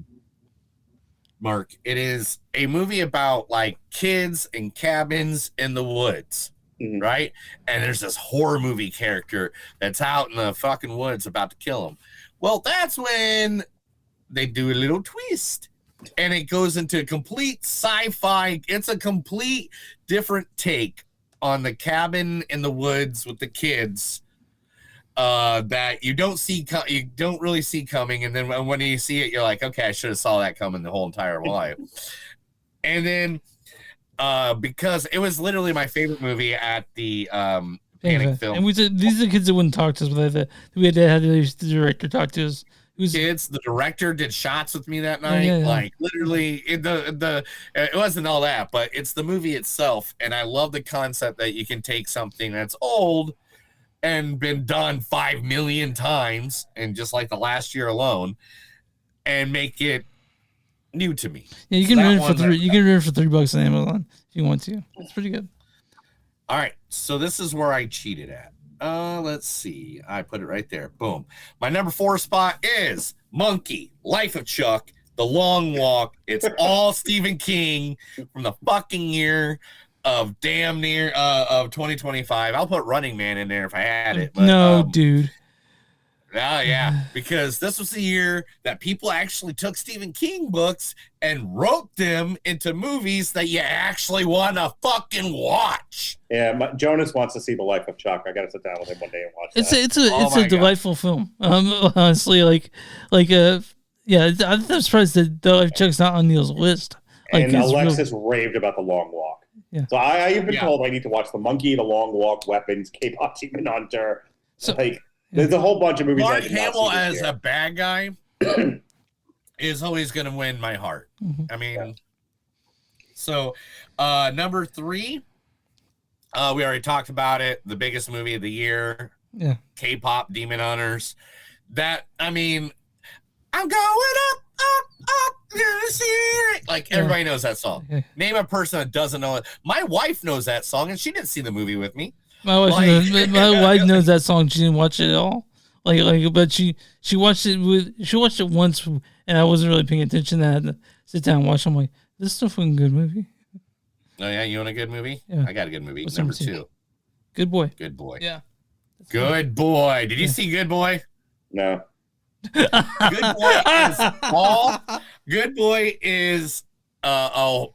it is a movie about like kids and cabins in the woods, right? And there's this horror movie character that's out in the fucking woods about to kill him. Well, that's when they do a little twist and it goes into a complete sci-fi. It's a complete different take on the cabin in the woods with the kids that you don't really see coming, and then when you see it, you're like, okay, I should have saw that coming the whole entire life. And then because it was literally my favorite movie at the Panic Film,
and these are the kids that wouldn't talk to us, but we had to have the director talk to us.
Kids, the director did shots with me that night. Like literally, it wasn't all that, but it's the movie itself, and I love the concept that you can take something that's old and been done 5 million times, and just like the last year alone, and make it new to me.
Yeah, you can rent it for $3. You can rent it for $3 on Amazon if you want to. It's pretty good.
All right, so this is where I cheated at. Let's see. I put it right there. Boom. My number 4 spot is Monkey, Life of Chuck, The Long Walk. It's all Stephen King from the fucking year of damn near of 2025. I'll put Running Man in there if I had it. But,
no, dude.
Oh, yeah, because this was the year that people actually took Stephen King books and wrote them into movies that you actually want to fucking watch.
Yeah, Jonas wants to see The Life of Chuck. I got to sit down with him one day and watch that.
It's a delightful film. Honestly, I'm surprised that The Life of Chuck's not on Neil's list.
And Alexis raved about The Long Walk.
Yeah.
So I've been told I need to watch The Monkey, The Long Walk, Weapons, K-pop Demon Hunter. There's a whole bunch of movies.
Mark Hamill as a bad guy is always going to win my heart.
Mm-hmm.
I mean, so number 3, we already talked about it. The biggest movie of the year.
Yeah.
K-pop Demon Hunters. That, I mean, I'm going up. Like everybody knows that song.
Okay.
Name a person that doesn't know it. My wife knows that song, and she didn't see the movie with me.
My wife knows that song. She didn't watch it at all. But she watched it once, and I wasn't really paying attention. I had to sit down and watch. I'm like, this is a fucking good movie.
Oh yeah, you want a good movie?
Yeah.
I got a good movie.
What's
Number
number
2.
Good Boy.
Good Boy.
Yeah.
Good Boy. Did you see Good Boy?
No.
Good Boy is a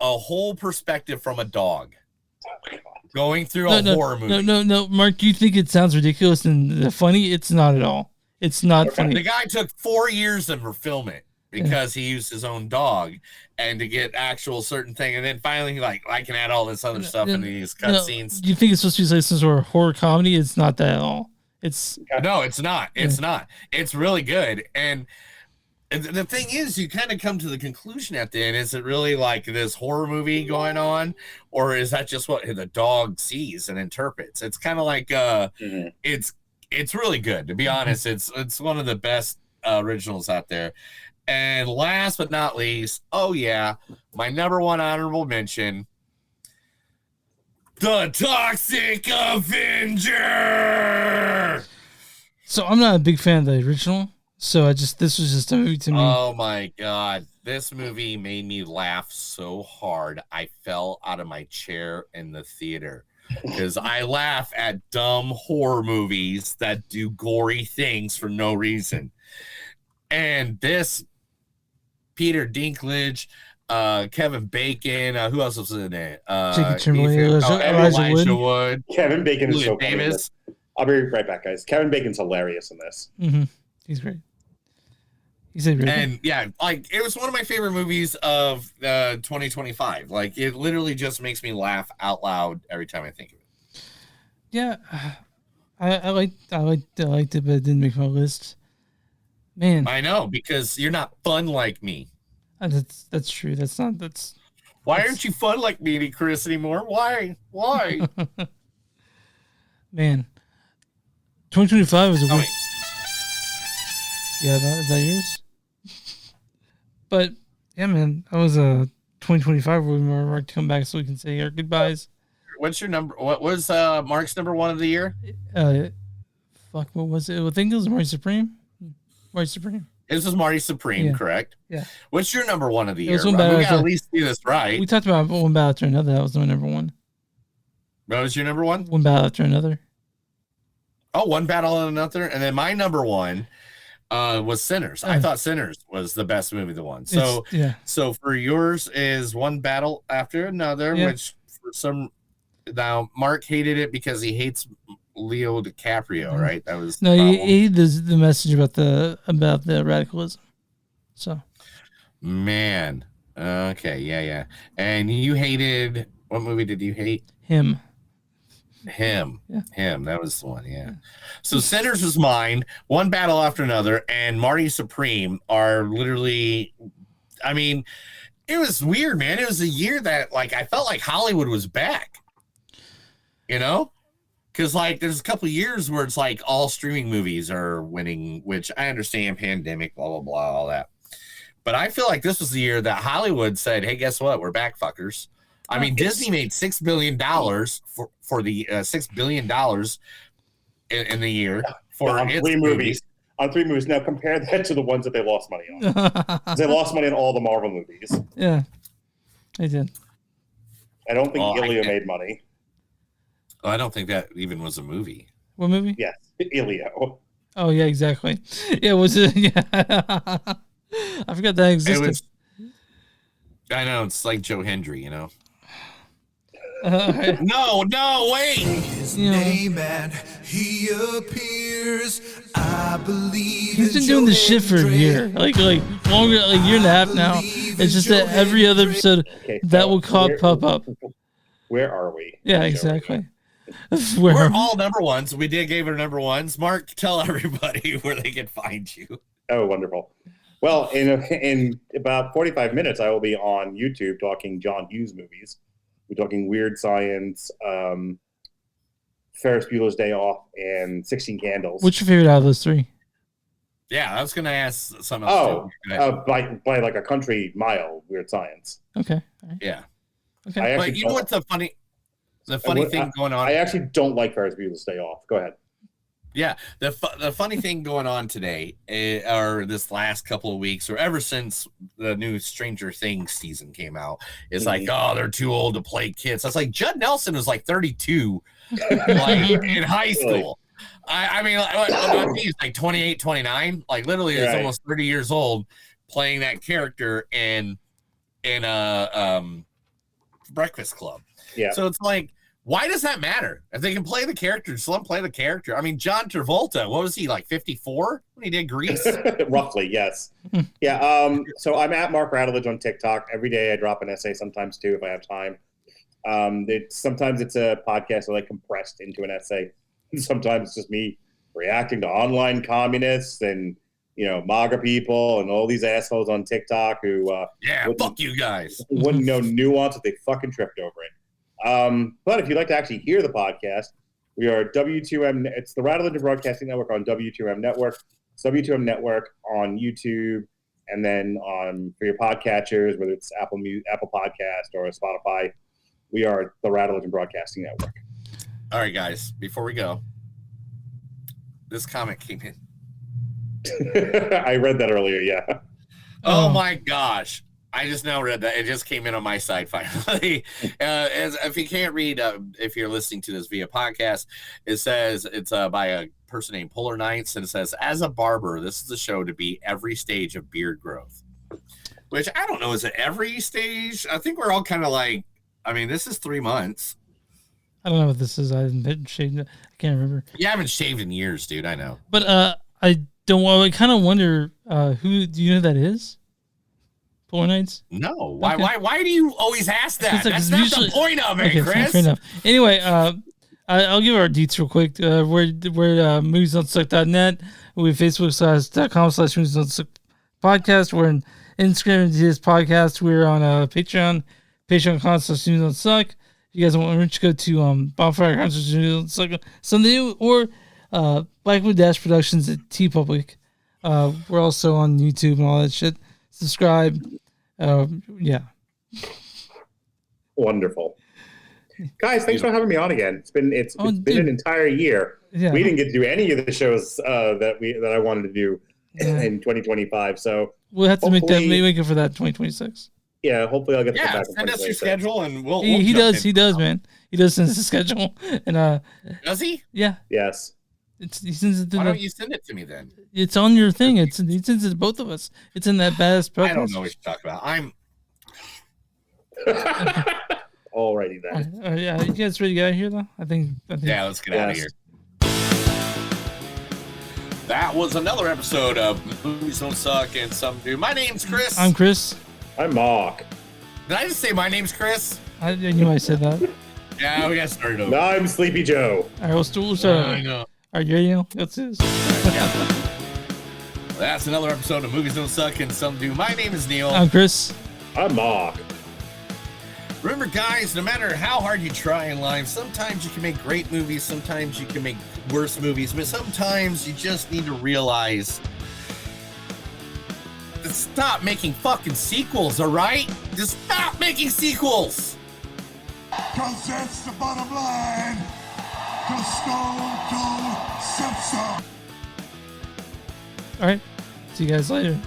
whole perspective from a dog going through a horror movie.
No, Mark. You think it sounds ridiculous and funny? It's not at all. It's not funny.
The guy took 4 years to film it because he used his own dog and to get actual certain thing, and then finally I can add all this other stuff in these cutscenes.
You think it's supposed to be like some sort of horror comedy? It's not that at all.
No, it's not. It's not. It's really good. And the thing is, you kind of come to the conclusion at the end, is it really like this horror movie going on, or is that just what the dog sees and interprets? It's kind of like it's really good, to be honest. It's one of the best originals out there. And last but not least, my number 1 honorable mention, The Toxic Avenger.
So I'm not a big fan of the original. So this was just a movie to me.
Oh my God. This movie made me laugh so hard. I fell out of my chair in the theater because I laugh at dumb horror movies that do gory things for no reason. And this, Peter Dinklage, Kevin Bacon, who else was in it?
Elijah
Wood.
Kevin Bacon is so
Davis.
funny. I'll be right back, guys. Kevin Bacon's hilarious in this.
Mm-hmm. He's great. He's a great.
And it was one of my favorite movies of 2025. Like, it literally just makes me laugh out loud every time I think of it.
Yeah, I liked it, but it didn't make my list. Man,
I know, because you're not fun like me.
That's true.
Why aren't you fun like me, Chris, anymore? Why?
Man, 2025 was a week. Yeah, is that yours? But yeah, man, that was a 2025 where we were to come back so we can say our goodbyes.
What's your number? What was Mark's number 1 of the year?
What was it? I think it was Marty Supreme.
This was Marty Supreme, correct?
Yeah.
What's your number 1 of the year?
We gotta
at least do this right.
We talked about one battle after another. That was my number 1.
What was your number 1?
One battle after another.
Oh, one battle and another, and then my number 1 was Sinners. I thought Sinners was the best movie of the one. So so for yours is One Battle After Another, which for some now Mark hated it because he hates Leo DiCaprio, right? That was
he hated the message about the radicalism. So
man, okay, yeah. And you hated, what movie did you hate?
Him.
That was the one, yeah. So Sinners was mine, One Battle After Another, and Marty Supreme are literally, I mean, it was weird, man. It was a year that, like, I felt like Hollywood was back, you know? Because, like, there's a couple of years where it's like all streaming movies are winning, which I understand, pandemic, blah, blah, blah, all that. But I feel like this was the year that Hollywood said, hey, guess what? We're back, fuckers. I mean, Disney made $6 billion for the $6 billion in the year for
on 3 movies. On 3 movies. Now compare that to the ones that they lost money on. They lost money on all the Marvel movies.
Yeah, they did.
I don't think Ilya made money.
Oh, I don't think that even was a movie.
What movie?
Yes, Ilya.
Oh yeah, exactly. Yeah, was it? Yeah, I forgot that existed.
I know, it's like Joe Hendry, you know. No, wait.
His name and he appears. I believe
he's been doing this shit for a year, like longer, like a year and a half now. It's just that every other episode that will pop up.
Where are we?
Yeah, exactly.
We're all number ones. We gave our number ones. Mark, tell everybody where they can find you.
Oh, wonderful. Well, in about 45 minutes, I will be on YouTube talking John Hughes movies. We're talking Weird Science, Ferris Bueller's Day Off, and 16 Candles.
What's your favorite out of those 3?
Yeah, I was going to ask something else.
By like a country mile, Weird Science.
Okay.
Yeah.
Okay.
But you know what's the funny... The funny thing going on.
I actually don't like Ferris Bueller's Day Off. Go ahead.
Yeah, the funny thing going on today, or this last couple of weeks, or ever since the new Stranger Things season came out, is like, oh, they're too old to play kids. I was like, Judd Nelson was like 32, like in high school. I mean, he's like 28, 29, like literally, he's almost 30 years old playing that character in Breakfast Club. Yeah. So it's like, why does that matter? If they can play the character, just let them play the character. I mean, John Travolta, what was he, like 54 when he did Grease?
Roughly, yes. Yeah. So I'm at Mark Radulich on TikTok. Every day I drop an essay, sometimes two if I have time. Sometimes it's a podcast like compressed into an essay. Sometimes it's just me reacting to online communists and MAGA people and all these assholes on TikTok who
fuck you guys
wouldn't know nuance if they fucking tripped over it. But if you'd like to actually hear the podcast, we are W2M. It's the Radulich Broadcasting Network on W2M Network. It's W2M Network on YouTube, and then for your podcatchers, whether it's Apple Podcast or Spotify, we are the Radulich Broadcasting Network.
All right, guys. Before we go, this comment came in.
I read that earlier. Yeah.
Oh my gosh. I just now read that. It just came in on my side finally. If you can't read, if you're listening to this via podcast, it says it's by a person named Polar Nights, and it says, as a barber, this is a show to be every stage of beard growth. Which I don't know, is it every stage? I think we're all kind of like, I mean, this is 3 months.
I don't know what this is. I haven't shaved. I can't remember.
You haven't shaved in years, dude. I know.
But I kind of wonder who. Do you know who that is? Polar Nights?
No. Why do you always ask that? That's not usually the point of it, Chris.
Fair enough. Anyway, I'll give our deets real quick. We're moviesdon'tsuck.net. We have Facebook.com/moviesdon'tsuck podcast. We're on Instagram and this podcast. We're on Patreon, patreon.com/moviesdon'tsuck. If you guys want to go to Bonfire Concerts something, or Blackwood Dash Productions at TeePublic. We're also on YouTube and all that shit. Subscribe. Yeah.
Wonderful. Guys, thanks for having me on again. It's been an entire year.
Yeah.
We didn't get to do any of the shows that I wanted to do in 2025. So
we'll have to make it for that 2026.
Yeah, hopefully I'll get to come back.
Send us your schedule and we'll
he does, man. He does send us a schedule. And
does he?
Yeah.
Yes.
He sends it to
Why don't you send it to me then?
It's on your thing. He sends it to both of us. It's in that badass podcast.
I don't know what you're talking about. I'm
alrighty then.
Yeah, you guys ready to get out of here though? I think
yeah, let's get out of here. That was another episode of Movies Don't Suck and Some Do. My name's Chris.
I'm Chris.
I'm Mark.
Did I just say my name's Chris?
I knew I said that.
Yeah, we got started over.
No, I'm Sleepy Joe.
All right, we'll start.
I know.
Are you ready? That's this.
That's another episode of Movies Don't Suck and Some Do. My name is Neil.
I'm Chris.
I'm Mark.
Remember, guys, no matter how hard you try in life, sometimes you can make great movies, sometimes you can make worse movies, but sometimes you just need to realize to stop making fucking sequels, all right? Just stop making sequels!
Cause that's the bottom line. Cause Stone Cold said so.
All right. See you guys later.